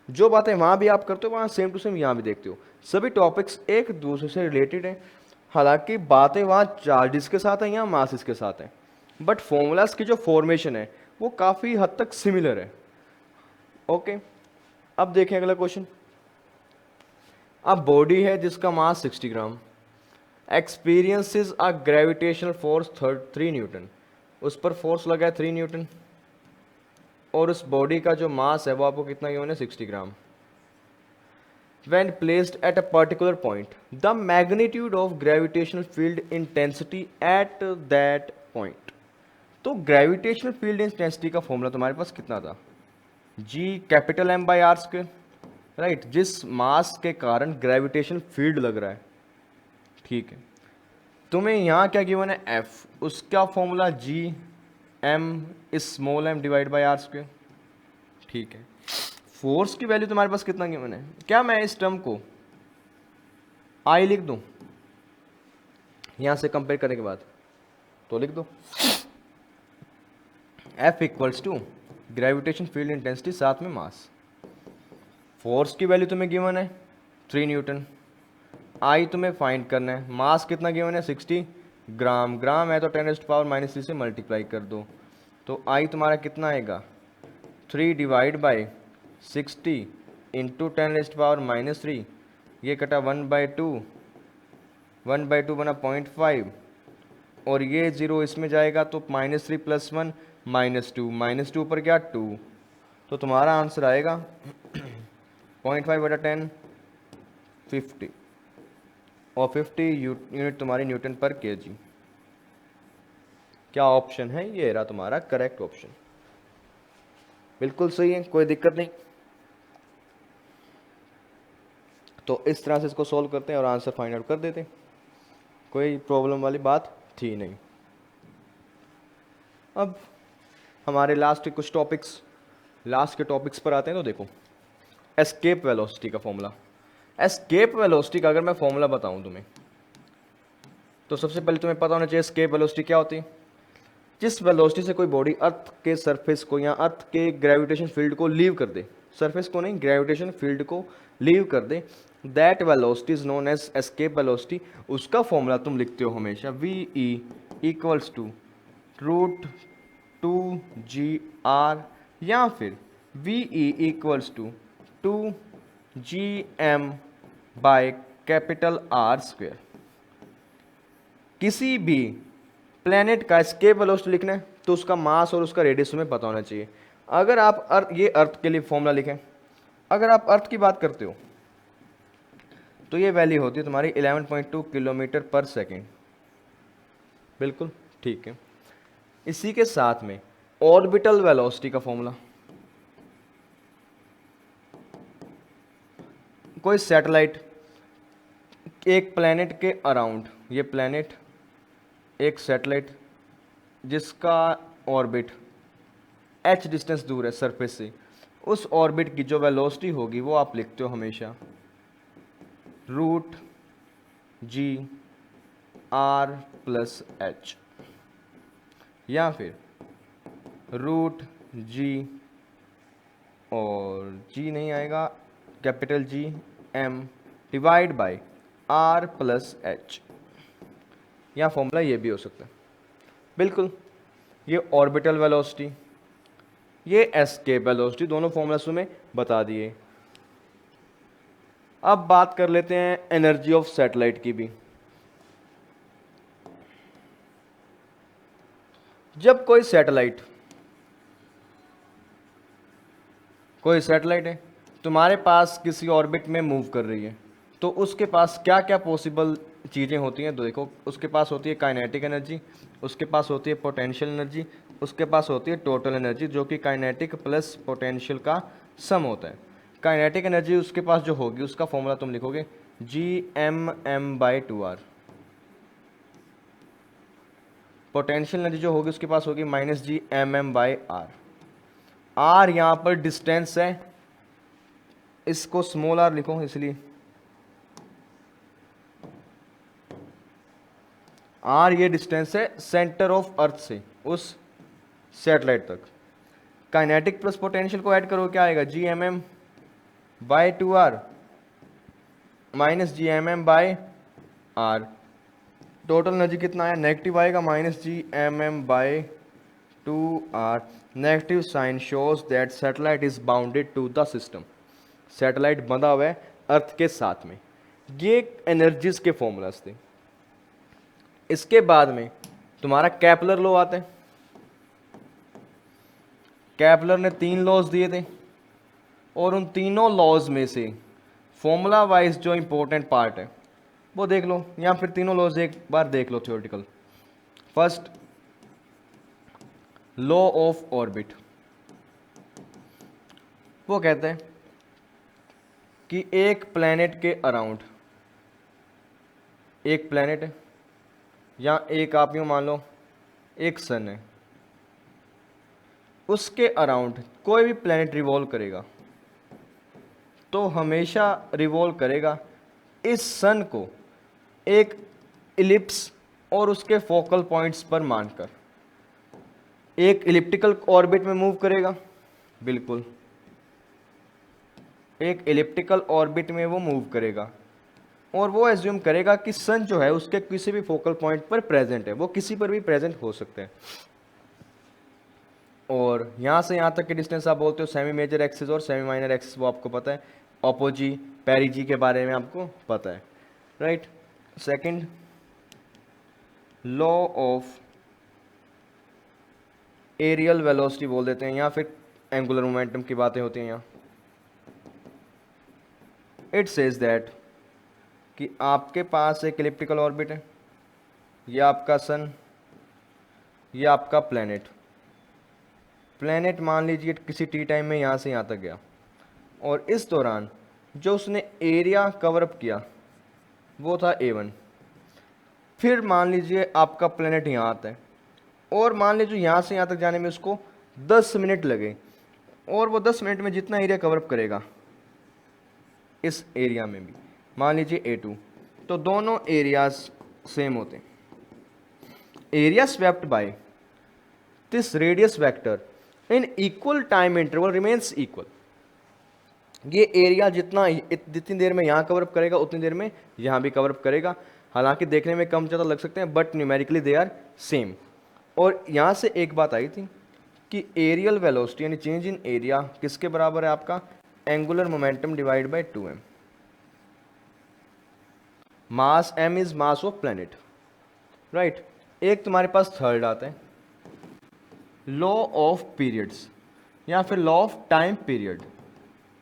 जो बातें वहाँ भी आप करते हो वहाँ सेम टू सेम यहाँ भी देखते हो। सभी टॉपिक्स एक दूसरे से रिलेटेड हैं। हालांकि बातें वहाँ चार्जेस के साथ हैं या मासेस के साथ हैं, बट फॉर्मूलाज की जो फॉर्मेशन है वो काफ़ी हद तक सिमिलर है। ओके, अब देखें अगला क्वेश्चन। अब बॉडी है जिसका mass 60 gram, experiences a gravitational force 3 newton, उस पर फोर्स लगा है 3 न्यूटन, और उस बॉडी का जो मास है वो आपको कितना गिवन है 60 ग्राम। When placed at a particular point, the magnitude of gravitational field intensity at that point. तो ग्रेविटेशनल फील्ड इंटेंसिटी का फॉर्मूला तुम्हारे पास कितना था, G capital M by R square, right, जिस मास के कारण ग्रेविटेशनल फील्ड लग रहा है, ठीक है। तुम्हें यहाँ क्या गिवन है एफ, उसका formula G M small m divide by R square, ठीक है। फोर्स की वैल्यू तुम्हारे पास कितना गिवन है, क्या मैं इस टर्म को आई लिख दूं यहां से कंपेयर करने के बाद, तो लिख दो F equals to gravitation field intensity साथ में मास। फोर्स की वैल्यू तुम्हें गिवन है 3 न्यूटन, आई तुम्हें फाइंड करना है, मास कितना गिवन है 60 ग्राम, ग्राम है तो 10⁻³ से मल्टीप्लाई कर दो, तो आई तुम्हारा कितना आएगा 3 डिवाइड बाई 60 इंटू 10⁻³ ये कटा 1/2, 1/2 बना 0.5, और ये 0 इसमें जाएगा तो -3 + 1 -2, -2 पर क्या 2, तो तुम्हारा आंसर आएगा 0.5/10 50, और 50 यूनिट तुम्हारी न्यूटन पर केजी। क्या ऑप्शन है, ये रहा तुम्हारा करेक्ट ऑप्शन, बिल्कुल सही है, कोई दिक्कत नहीं। तो इस तरह से इसको सॉल्व करते हैं और आंसर फाइंड आउट कर देते हैं, कोई प्रॉब्लम वाली बात थी नहीं। अब हमारे लास्ट के कुछ टॉपिक्स, लास्ट के टॉपिक्स पर आते हैं। तो देखो एस्केप वेलोसिटी का फॉर्मूला, एस्केप वेलोसिटी का अगर मैं फॉर्मूला बताऊं तुम्हें, तो सबसे पहले तुम्हें पता होना चाहिए एस्केप वेलोसिटी क्या होती है। जिस वेलोसिटी से कोई बॉडी अर्थ के सरफेस को या अर्थ के ग्रेविटेशन फील्ड को लीव कर दे, सरफेस को नहीं ग्रेविटेशन फील्ड को लीव कर दे, that velocity is known as escape velocity. उसका फॉर्मूला तुम लिखते हो हमेशा we e equals to √2gr, या फिर v e equals to 2gm by capital R square. किसी भी प्लेनेट का एस्केप वेलोसिटी लिखना है तो उसका मास और उसका रेडियस तुम्हें पता होना चाहिए। अगर आप ये अर्थ के लिए फॉर्मूला लिखें, अगर आप अर्थ की बात करते हो तो ये वैल्यू होती है तुम्हारी 11.2 किलोमीटर पर सेकेंड, बिल्कुल ठीक है। इसी के साथ में ऑर्बिटल वेलोसिटी का फॉर्मूला, कोई सैटेलाइट एक प्लेनेट के अराउंड, ये प्लेनेट एक सैटेलाइट जिसका ऑर्बिट h डिस्टेंस दूर है सरफेस से, उस ऑर्बिट की जो वेलोसिटी होगी वो आप लिखते हो हमेशा √g(r + h), या फिर √g, और g नहीं आएगा, capital G m divide by r + h, या फॉर्मूला ये भी हो सकता है, बिल्कुल। ये ऑर्बिटल वेलोसिटी, ये एस्केप वेलोसिटी, दोनों फॉर्मूलास में बता दिए। अब बात कर लेते हैं एनर्जी ऑफ सैटेलाइट की भी। जब कोई सैटेलाइट है तुम्हारे पास किसी ऑर्बिट में मूव कर रही है, तो उसके पास क्या क्या पॉसिबल चीज़ें होती हैं, तो देखो उसके पास होती है काइनेटिक एनर्जी, उसके पास होती है पोटेंशियल एनर्जी, उसके पास होती है टोटल एनर्जी, जो कि काइनेटिक प्लस पोटेंशियल का सम होता है। काइनेटिक एनर्जी उसके पास जो होगी उसका फॉर्मूला तुम लिखोगे Gmm/2r, पोटेंशियल एनर्जी जो होगी उसके पास होगी -Gmm/r। r यहाँ पर डिस्टेंस है, इसको स्मॉल r लिखो, इसलिए r ये डिस्टेंस है सेंटर ऑफ अर्थ से उस सैटेलाइट तक। काइनेटिक प्लस पोटेंशियल को ऐड करो, क्या आएगा Gmm/2r -Gmm/r। टोटल एनर्जी कितना आया, नेगेटिव आएगा -Gmm/2r 2r, negative sign shows that satellite is bounded to the system, satellite बंधा हुआ है अर्थ के साथ में। ये एनर्जीज के फॉर्मूलाज थे। इसके बाद में तुम्हारा कैपलर लॉ आता है। कैपलर ने 3 लॉज दिए थे और उन तीनों लॉज में से फॉर्मूला वाइज जो इंपॉर्टेंट पार्ट है वो देख लो, या फिर तीनों लॉज एक बार देख लो theoretical. First, law of orbit, वो कहते हैं कि एक प्लैनेट के अराउंड, एक प्लैनेट है या एक आप यूँ मान लो एक सन है, उसके अराउंड कोई भी प्लैनेट रिवॉल्व करेगा तो हमेशा रिवॉल्व करेगा इस सन को एक इलिप्स और उसके फोकल पॉइंट्स पर मानकर। एक इलिप्टिकल ऑर्बिट में मूव करेगा, बिल्कुल एक इलिप्टिकल ऑर्बिट में वो मूव करेगा और वो एज्यूम करेगा कि सन जो है उसके किसी भी फोकल पॉइंट पर प्रेजेंट है, वो किसी पर भी प्रेजेंट हो सकते हैं। और यहाँ से यहाँ तक की डिस्टेंस आप बोलते हो सेमी मेजर एक्सिस और सेमी माइनर एक्सिस, वो आपको पता है। अपोजी पेरिजी के बारे में आपको पता है, right. Second, law of areal velocity बोल देते हैं, या फिर एंगुलर मोमेंटम की बातें होती हैं यहाँ। इट सेज दैट कि आपके पास एक इलिप्टिकल ऑर्बिट है, ये आपका सन, ये आपका प्लैनेट। प्लैनेट मान लीजिए किसी टी टाइम में यहाँ से यहाँ तक गया और इस दौरान जो उसने एरिया कवर अप किया वो था A1। फिर मान लीजिए आपका प्लैनेट यहाँ आता है और मान लीजिए यहाँ से यहाँ तक जाने में उसको 10 मिनट लगे और वो 10 मिनट में जितना एरिया कवर अप करेगा इस एरिया में भी मान लीजिए A2, तो दोनों एरियाज सेम होते हैं। Area swept by this radius vector in equal time interval remains equal. ये एरिया जितनी देर में यहाँ कवर अप करेगा उतनी देर में यहाँ भी कवर अप करेगा। हालांकि देखने में कम ज़्यादा लग सकते हैं but numerically they are same. और यहाँ से एक बात आई थी कि एरियल वेलोसिटी यानी चेंज इन एरिया किसके बराबर है आपका, angular momentum divide by 2m। Mass m is mass of planet, right. एक तुम्हारे पास थर्ड आता है लॉ ऑफ पीरियड्स या फिर law of time period.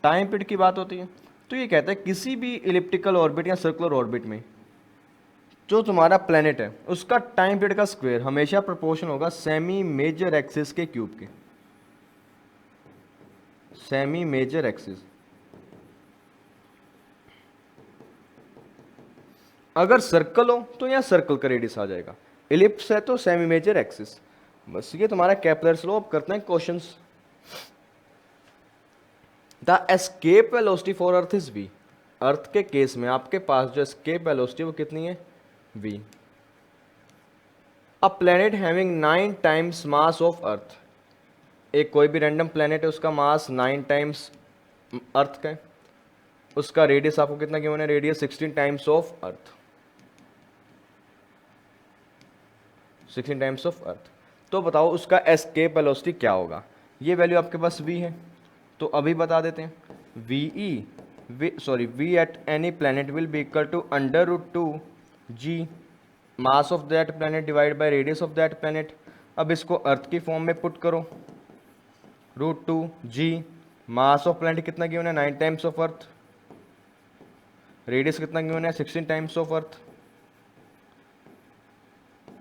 Time period की बात होती है तो ये कहता है किसी भी इलिप्टिकल ऑर्बिट या सर्कुलर ऑर्बिट में जो तुम्हारा प्लैनेट है उसका टाइम पीरियड का स्क्वायर हमेशा प्रोपोर्शनल होगा सेमी मेजर एक्सिस के क्यूब के। सेमी मेजर एक्सिस, अगर सर्कल हो तो यहाँ सर्कल का रेडियस आ जाएगा, इलिप्स है तो सेमी मेजर एक्सिस। बस ये तुम्हारा केपलर्स लॉ। अब करते हैं questions. The escape velocity for earth is v। अर्थ के केस में आपके पास जो एस्केप वेलोसिटी वो कितनी है, v। A planet having 9 times mass of earth, एक कोई भी रैंडम प्लैनेट है उसका मास 9 टाइम्स अर्थ का है, उसका रेडियस आपको कितना गिवन है, radius 16 times of earth, 16 times of अर्थ। तो बताओ उसका एस्केप वेलोसिटी क्या होगा। ये वैल्यू आपके पास v है तो अभी बता देते हैं। v at any planet will be equal to √2g mass of that planet divide by radius of that planet. अब इसको अर्थ की फॉर्म में पुट करो, √2g मास ऑफ प्लैनेट कितना गिवन है, 9 टाइम्स ऑफ अर्थ, रेडियस कितना given है, 16 times of अर्थ।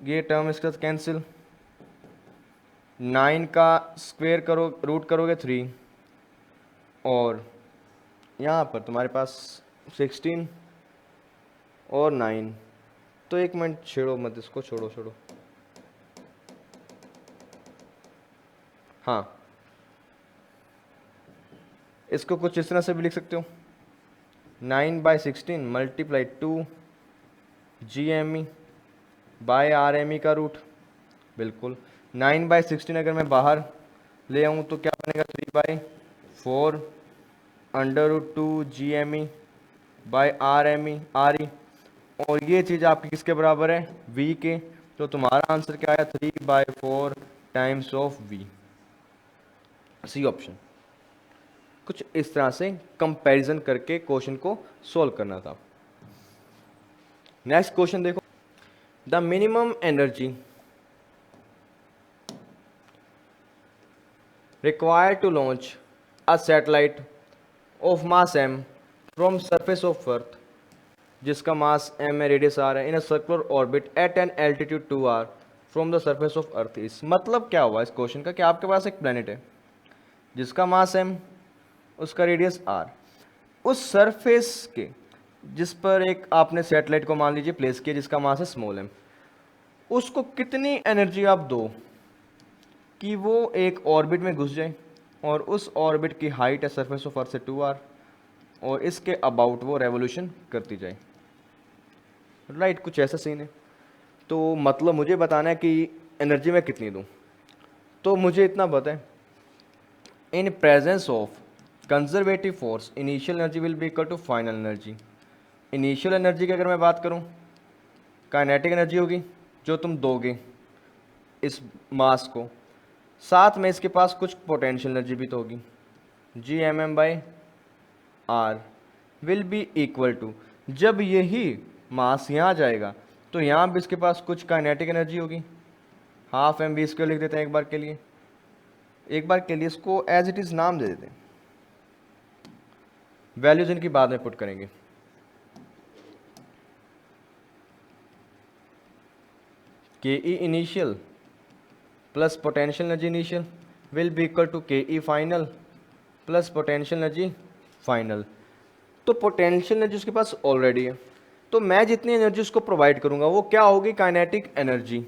ये टर्म इसका कैंसिल, 9 का स्क्वायर करो, रूट करोगे 3 और यहाँ पर तुम्हारे पास 16 और 9। तो एक मिनट छेड़ो मत इसको, छोड़ो। हाँ, इसको कुछ इस तरह से भी लिख सकते हो, 9/16 मल्टीप्लाई 2GME बाय RME का रूट। बिल्कुल 9/16 अगर मैं बाहर ले आऊँ तो क्या बनेगा, 3/4 √2GME बाय RE। और ये चीज़ आपकी किसके बराबर है, v के। तो तुम्हारा आंसर क्या आया, 3/4 times of v, C option. कुछ इस तरह से कंपैरिजन करके क्वेश्चन को सॉल्व करना था। नेक्स्ट क्वेश्चन देखो, the minimum energy required to launch a satellite of mass m from surface of earth, जिसका मास m है, रेडियस r है, in a circular orbit at an altitude 2r from the surface of earth is. मतलब क्या हुआ इस question का कि आपके पास एक प्लेनेट है जिसका मास m, उसका रेडियस r, उस सरफेस के जिस पर एक आपने सैटेलाइट को मान लीजिए प्लेस किया जिसका मास है स्मॉल m, उसको कितनी एनर्जी आप दो कि वो एक ऑर्बिट में घुस जाए और उस ऑर्बिट की हाइट है सरफेस ऑफ अर्थ से 2r और इसके अबाउट वो रेवोल्यूशन करती जाए। राइट, कुछ ऐसा सीन है। तो मतलब मुझे बताना है कि एनर्जी मैं कितनी दूं। तो मुझे इतना पता है, in presence of conservative force initial energy will be equal to final energy. Initial energy की अगर मैं बात करूं, काइनेटिक एनर्जी होगी जो तुम दोगे इस मास को, साथ में इसके पास कुछ पोटेंशियल एनर्जी भी तो होगी, G M M by R will be equal to, जब यही मास यहाँ जाएगा तो यहाँ भी इसके पास कुछ काइनेटिक एनर्जी होगी, हाफ एम बी स्क्वायर लिख देते हैं एक बार के लिए इसको एज इट इज़ नाम दे देते हैं, वैल्यूज इनकी बाद में पुट करेंगे। K E initial plus potential energy initial will be equal to K E final plus potential energy final. तो पोटेंशियल एनर्जी उसके पास ऑलरेडी है, तो मैं जितनी एनर्जी उसको प्रोवाइड करूंगा वो क्या होगी, काइनेटिक एनर्जी।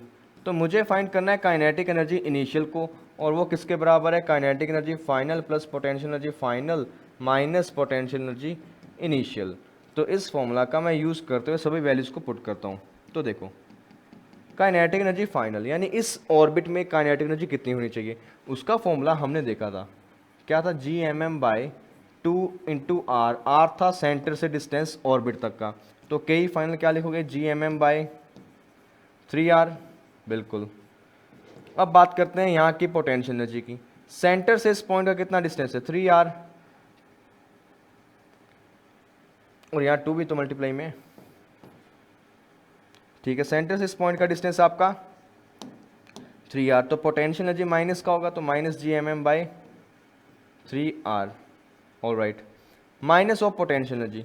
तो मुझे फाइंड करना है काइनेटिक एनर्जी इनिशियल को, और वो किसके बराबर है, kinetic energy final plus potential energy final minus potential energy initial. तो इस फॉर्मूला का मैं यूज़ करते हुए सभी वैल्यूज़ को पुट करता हूँ। तो देखो, काइनेटिक एनर्जी फाइनल यानी इस ऑर्बिट में काइनेटिक एनर्जी कितनी होनी चाहिए, उसका फॉर्मूला हमने देखा था, क्या था, G M M by 2 into R, R था सेंटर से डिस्टेंस ऑर्बिट तक का, तो के फाइनल क्या लिखोगे, जी एम एम बाई 3r, बिल्कुल। अब बात करते हैं यहाँ की पोटेंशियल एनर्जी की, सेंटर से इस पॉइंट का कितना डिस्टेंस है, 3r, और यहाँ 2 भी तो मल्टीप्लाई में, ठीक है, सेंटर से इस पॉइंट का डिस्टेंस आपका 3r, तो पोटेंशियल एनर्जी माइनस का होगा, तो minus G M M by 3r, all right, minus of potential energy,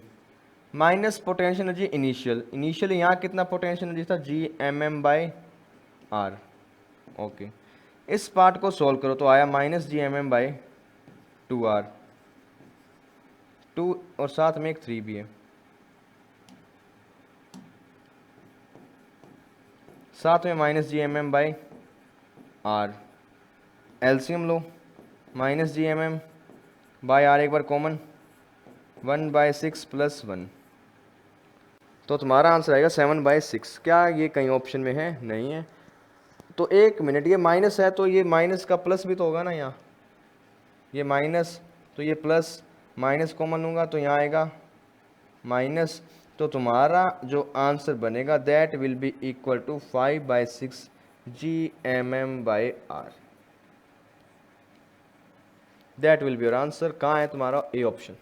minus potential energy initial यहाँ कितना पोटेंशियल एनर्जी था, G M M by R, okay. इस पार्ट को सॉल्व करो तो आया minus G M M by 2r, 2 और साथ में एक 3 भी है, साथ में minus G M M by R, LCM लो, minus G M M by R एक बार कॉमन, 1/6 प्लस 1, तो तुम्हारा आंसर आएगा 7/6। क्या ये कहीं ऑप्शन में है, नहीं है। तो एक मिनट, ये माइनस है तो ये माइनस का प्लस भी तो होगा ना, यहाँ ये माइनस तो ये प्लस, माइनस कॉमन लूँगा तो यहाँ आएगा माइनस, तो तुम्हारा जो आंसर बनेगा that will be equal to 5/6 G M M by R, that will be your answer. कहाँ है तुम्हारा A option,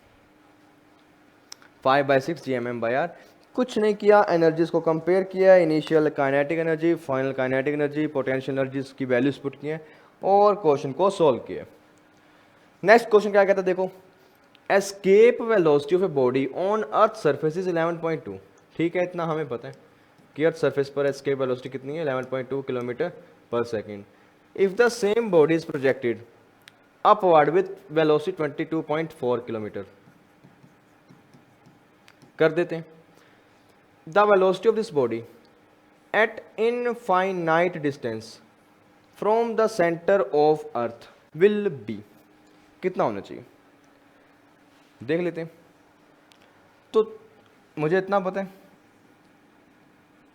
5/6 G M M by R. कुछ नहीं किया, एनर्जीज को कंपेयर किया, initial kinetic energy, final kinetic energy, potential energies की values put किए और क्वेश्चन को सॉल्व किया। नेक्स्ट क्वेश्चन क्या कहता है, देखो, escape velocity of a body on earth surface is 11.2। ठीक है, इतना हमें पता है कि अर्थ सरफेस पर एस्केप वेलोसिटी कितनी है, 11.2 किलोमीटर पर second. If the same body is projected upward with velocity 22.4 kilometre, कर देते हैं, the velocity of this body at infinite distance from the centre of earth will B, कितना होना चाहिए, देख लेते हैं। तो मुझे इतना पता है,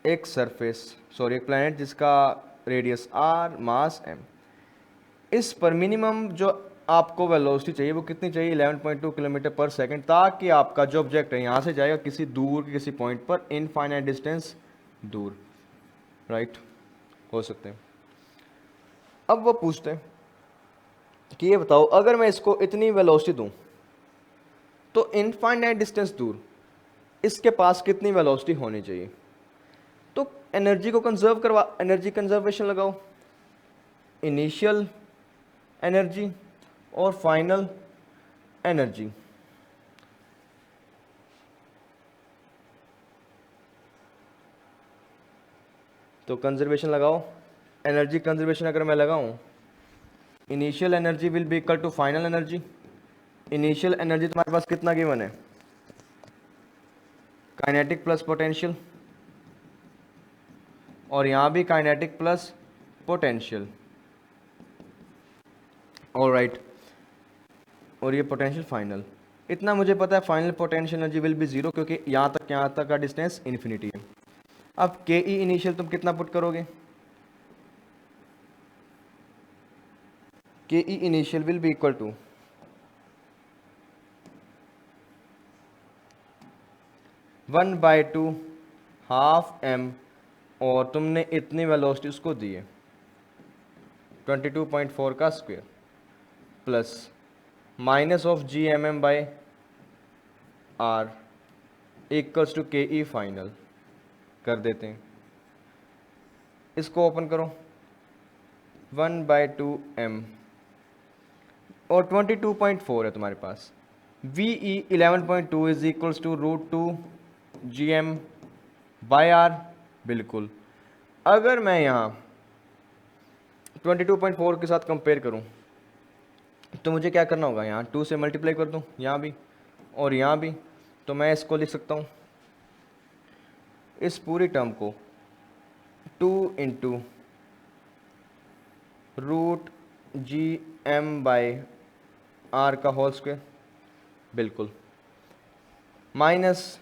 एक एक प्लैनेट जिसका रेडियस r, मास m, इस पर मिनिमम जो आपको वेलोसिटी चाहिए वो कितनी चाहिए, 11.2 किलोमीटर पर सेकंड, ताकि आपका जो ऑब्जेक्ट है यहाँ से जाएगा किसी दूर के किसी पॉइंट पर, इनफाइनाइट डिस्टेंस दूर, राइट, हो सकते हैं। अब वो पूछते हैं कि ये बताओ अगर मैं इसको इतनी वेलोसिटी दूं तो इनफाइनाइट डिस्टेंस दूर इसके पास कितनी वेलोसिटी होनी चाहिए। तो एनर्जी को कंजर्व करवा, एनर्जी कंजर्वेशन लगाओ, इनिशियल एनर्जी और फाइनल एनर्जी। तो कंजर्वेशन लगाओ, एनर्जी कंजर्वेशन अगर मैं लगाऊं, initial energy will be equal to final energy. Initial energy तुम्हारे पास कितना गिवन है, काइनेटिक प्लस पोटेंशियल, और यहां भी काइनेटिक प्लस पोटेंशियल, ऑलराइट, और ये पोटेंशियल फाइनल। इतना मुझे पता है final potential energy will B zero, क्योंकि यहाँ तक का डिस्टेंस इन्फिनिटी है। अब के ई इनिशियल तुम कितना पुट करोगे, K E initial will be equal to 1/2 half M, और तुमने इतनी वेलोसिटी उसको दी है 22.4 का square, plus minus of G M M by R equals to K E final कर देते हैं। इसको ओपन करो, 1/2 एम और 22.4 है तुम्हारे पास। V E 11.2 is equals to √2 G M by R. बिल्कुल, अगर मैं यहाँ 22.4 के साथ कंपेयर करूँ तो मुझे क्या करना होगा, यहाँ 2 से मल्टीप्लाई कर दूँ, यहाँ भी और यहाँ भी। तो मैं इसको लिख सकता हूँ, इस पूरी टर्म को 2 इंटू √GM/r का होल स्क्वायर, बिल्कुल, minus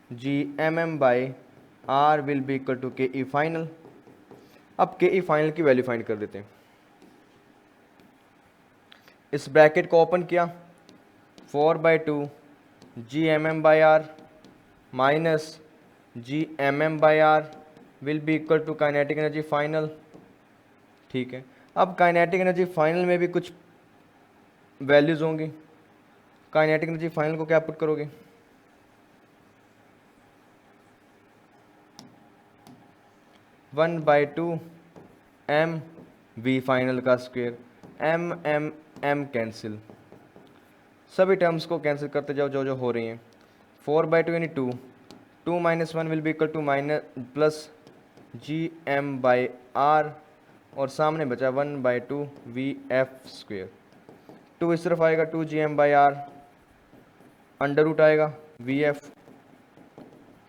GMM/r will be equal to K E final. अब के ई फाइनल की वैल्यू फाइंड कर देते हैं। इस ब्रैकेट को ओपन किया, 4/2 GMM/r minus GMM/r will be equal to kinetic energy final. ठीक है, अब काइनेटिक एनर्जी फाइनल में भी कुछ वैल्यूज होंगी। काइनेटिक एनर्जी फाइनल को क्या पुट करोगे, one by two M V final का square, M M M cancel, सभी टर्म्स को कैंसिल करते जाओ जो जो हो रही हैं। 4/2 यानी 2, 2 - 1 will be equal to minus plus GM/r, और सामने बचा 1/2 VF स्क्वेयर। 2 इस तरफ आएगा 2 GM/r, अंडर रूट आएगा VF,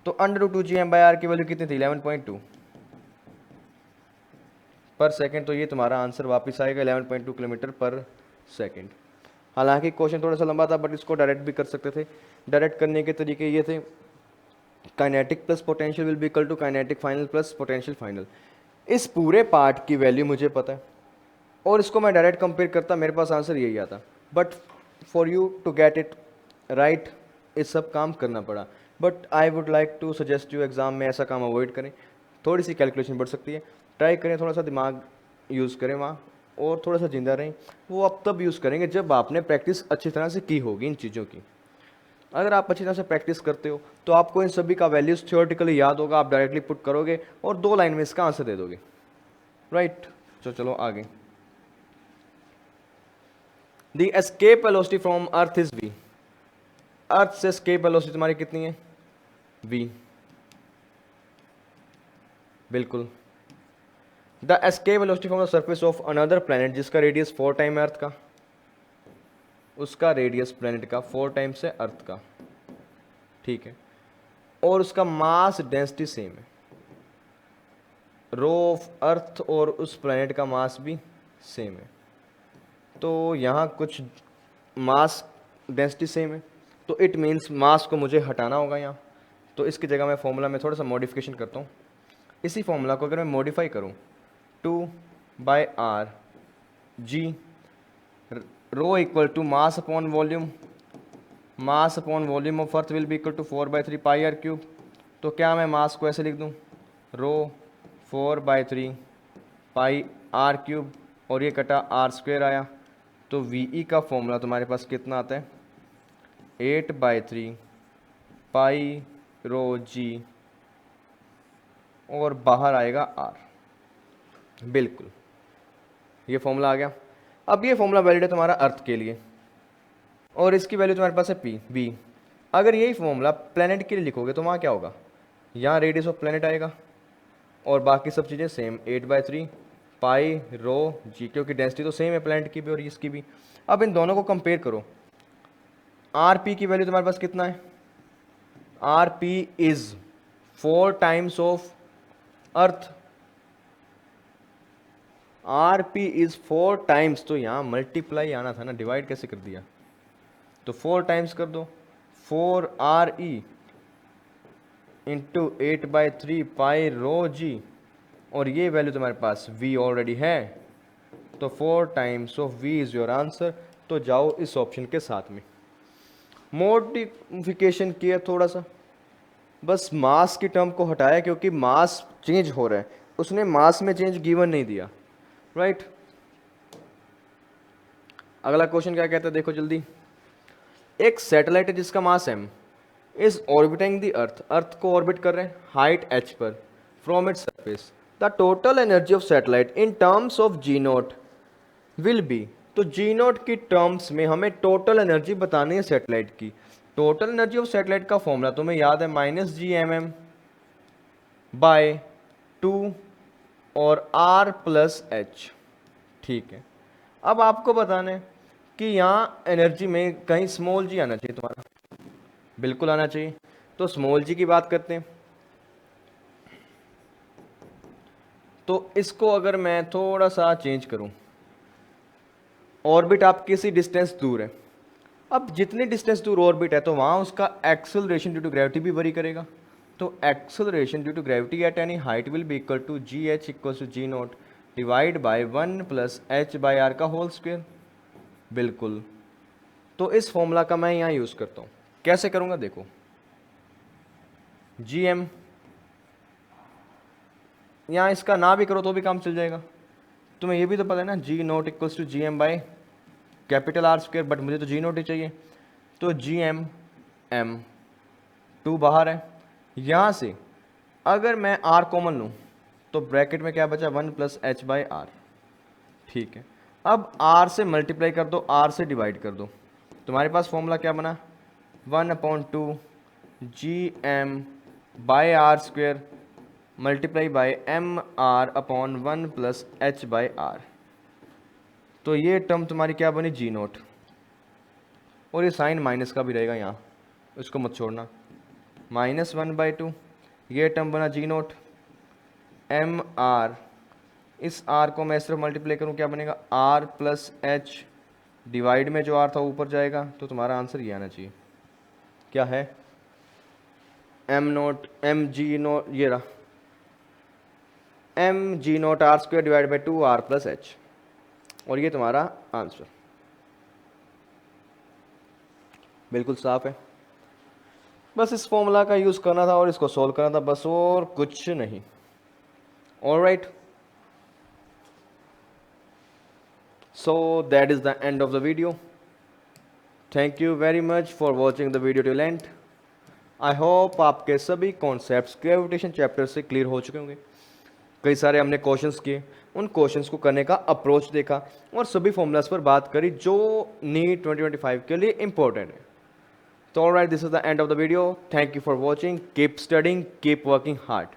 तो अंडर रूट 2 GM/r की वैल्यू कितनी थी, 11.2 पर सेकंड। तो ये तुम्हारा आंसर वापस आएगा 11.2 किलोमीटर पर सेकंड। हालांकि क्वेश्चन थोड़ा सा लंबा था, बट इसको डायरेक्ट भी कर सकते थे। डायरेक्ट करने के तरीके ये थे, kinetic plus potential will be equal to kinetic final plus potential final. इस पूरे पार्ट की वैल्यू मुझे पता है और इसको मैं डायरेक्ट कंपेयर करता, मेरे पास आंसर यही आता। But for you to get it right, इस सब काम करना पड़ा। But I would like to suggest you, exam में ऐसा काम अवॉइड करें। थोड़ी सी कैलकुलेशन बढ़ सकती है, ट्राई करें, थोड़ा सा दिमाग यूज़ करें वहाँ, और थोड़ा सा जिंदा रहें। वो आप तब यूज़ करेंगे जब आपने प्रैक्टिस अच्छी तरह से की होगी इन चीज़ों की। अगर आप अच्छी तरह से प्रैक्टिस करते हो तो आपको इन सभी का वैल्यूज थियोरेटिकली याद होगा, आप डायरेक्टली पुट करोगे और 2 लाइन में इसका आंसर दे दोगे, राइट। तो चलो आगे। The escape velocity from earth is v। अर्थ से एस्केप वेलोसिटी तुम्हारी कितनी है, v, बिल्कुल। The escape velocity from the surface of another planet, जिसका रेडियस 4 टाइम है अर्थ का, उसका रेडियस प्लैनेट का 4 टाइम्स है अर्थ का, ठीक है, और उसका मास डेंसिटी सेम है। रो ऑफ अर्थ और उस प्लैनेट का मास भी सेम है। तो यहाँ कुछ मास डेंसिटी सेम है, तो इट मीन्स मास को मुझे हटाना होगा यहाँ। तो इसकी जगह मैं फॉर्मूला में थोड़ा सा मॉडिफिकेशन करता हूँ। इसी फॉर्मूला को अगर मैं मॉडिफाई करूँ, 2/r g rho equal to mass upon volume, mass upon volume of earth will be equal to 4/3 pi R cube. तो क्या मैं मास को ऐसे लिख दूँ, रो 4/3 पाई आर क्यूब और ये कटा आर स्क्वायर आया, तो वी ई का फॉर्मूला तुम्हारे पास कितना आता है 8/3 पाई रो जी, और बाहर आएगा आर। बिल्कुल ये फॉर्मूला आ गया। अब ये फॉर्मूला वैलिड है तुम्हारा अर्थ के लिए, और इसकी वैल्यू तुम्हारे पास है पी बी। अगर यही फॉर्मूला प्लेनेट के लिए लिखोगे तो वहाँ क्या होगा, यहाँ रेडियस ऑफ प्लेनेट आएगा और बाकी सब चीज़ें सेम 8/3 पाई रो जी, क्योंकि डेंसिटी तो सेम है प्लेनेट की भी और इसकी भी। अब इन दोनों को कंपेयर करो, आर पी की वैल्यू तुम्हारे पास कितना है, R P is 4 times of earth, R P is 4 times, तो यहाँ मल्टीप्लाई आना था ना, डिवाइड कैसे कर दिया, तो 4 टाइम्स कर दो, 4RE इंटू 8/3 पाई रो जी, और ये वैल्यू तुम्हारे पास V ऑलरेडी है, तो 4 times of V is your answer. तो जाओ इस ऑप्शन के साथ में। मॉडिफिकेशन किया थोड़ा सा, बस मास की टर्म को हटाया क्योंकि मास चेंज हो रहा है, उसने मास में चेंज गिवन नहीं दिया, राइट। अगला क्वेश्चन क्या कहता है देखो जल्दी। एक सैटेलाइट है जिसका mass m is orbiting the earth, earth को ऑर्बिट कर रहे हैं हाइट h पर from its surface. The total energy of satellite in terms of G naught will be, तो जी नोट की टर्म्स में हमें टोटल एनर्जी बतानी है सैटेलाइट की। टोटल एनर्जी ऑफ सैटेलाइट का फॉर्मूला तुम्हें याद है -gmm/2 और r + h, ठीक है। अब आपको बताना है कि यहाँ एनर्जी में कहीं स्मॉल जी आना चाहिए तुम्हारा, बिल्कुल आना चाहिए। तो स्मॉल जी की बात करते हैं, तो इसको अगर मैं थोड़ा सा चेंज करूं, ऑर्बिट आपकी सी डिस्टेंस दूर है, अब जितनी डिस्टेंस दूर ऑर्बिट है तो वहाँ उसका एक्सेलरेशन ड्यू टू ग्रेविटी भी वरी करेगा, तो acceleration due to gravity at any height will be equal to GH equal to G0 divide by 1 + h/r का होल स्क्वायर। बिल्कुल, तो इस फॉर्मूला का मैं यहाँ यूज़ करता हूँ। कैसे करूँगा देखो, GM, यहाँ इसका ना भी करो तो भी काम चल जाएगा। तुम्हें ये भी तो पता है ना G0 equals to GM/R², but मुझे तो G0 ही चाहिए, तो GM M 2 बाहर है। यहाँ से अगर मैं R कॉमन लूँ तो ब्रैकेट में क्या बचा 1 + h/r, ठीक है। अब R से मल्टीप्लाई कर दो, R से डिवाइड कर दो, तुम्हारे पास फॉर्मूला क्या बना 1/2 GM/R² multiply by MR/1 + h/r, तो ये टर्म तुम्हारी क्या बनी G0, और ये साइन माइनस का भी रहेगा यहाँ, इसको मत छोड़ना, -1/2, ये टर्म बना G0 MR, इस R को मैं सिर्फ मल्टीप्लाई करूँ क्या बनेगा R + h, डिवाइड में जो R था ऊपर जाएगा, तो तुम्हारा आंसर ये आना चाहिए, क्या है mg0, ये रहा mg0r² divide by 2r + h, और ये तुम्हारा आंसर। बिल्कुल साफ है, बस इस फॉर्मूला का यूज़ करना था और इसको सॉल्व करना था, बस और कुछ नहीं। Alright, so that is the end of the video. Thank you very much for watching the video till end. I hope आपके सभी कॉन्सेप्ट्स ग्रेविटेशन चैप्टर से क्लियर हो चुके होंगे। कई सारे हमने क्वेश्चंस किए, उन क्वेश्चंस को करने का अप्रोच देखा और सभी फॉर्मूलाज पर बात करी जो नीट 2025 के लिए इंपॉर्टेंट है। तो alright, this is the end of the video. Thank you for watching, keep studying, keep working hard.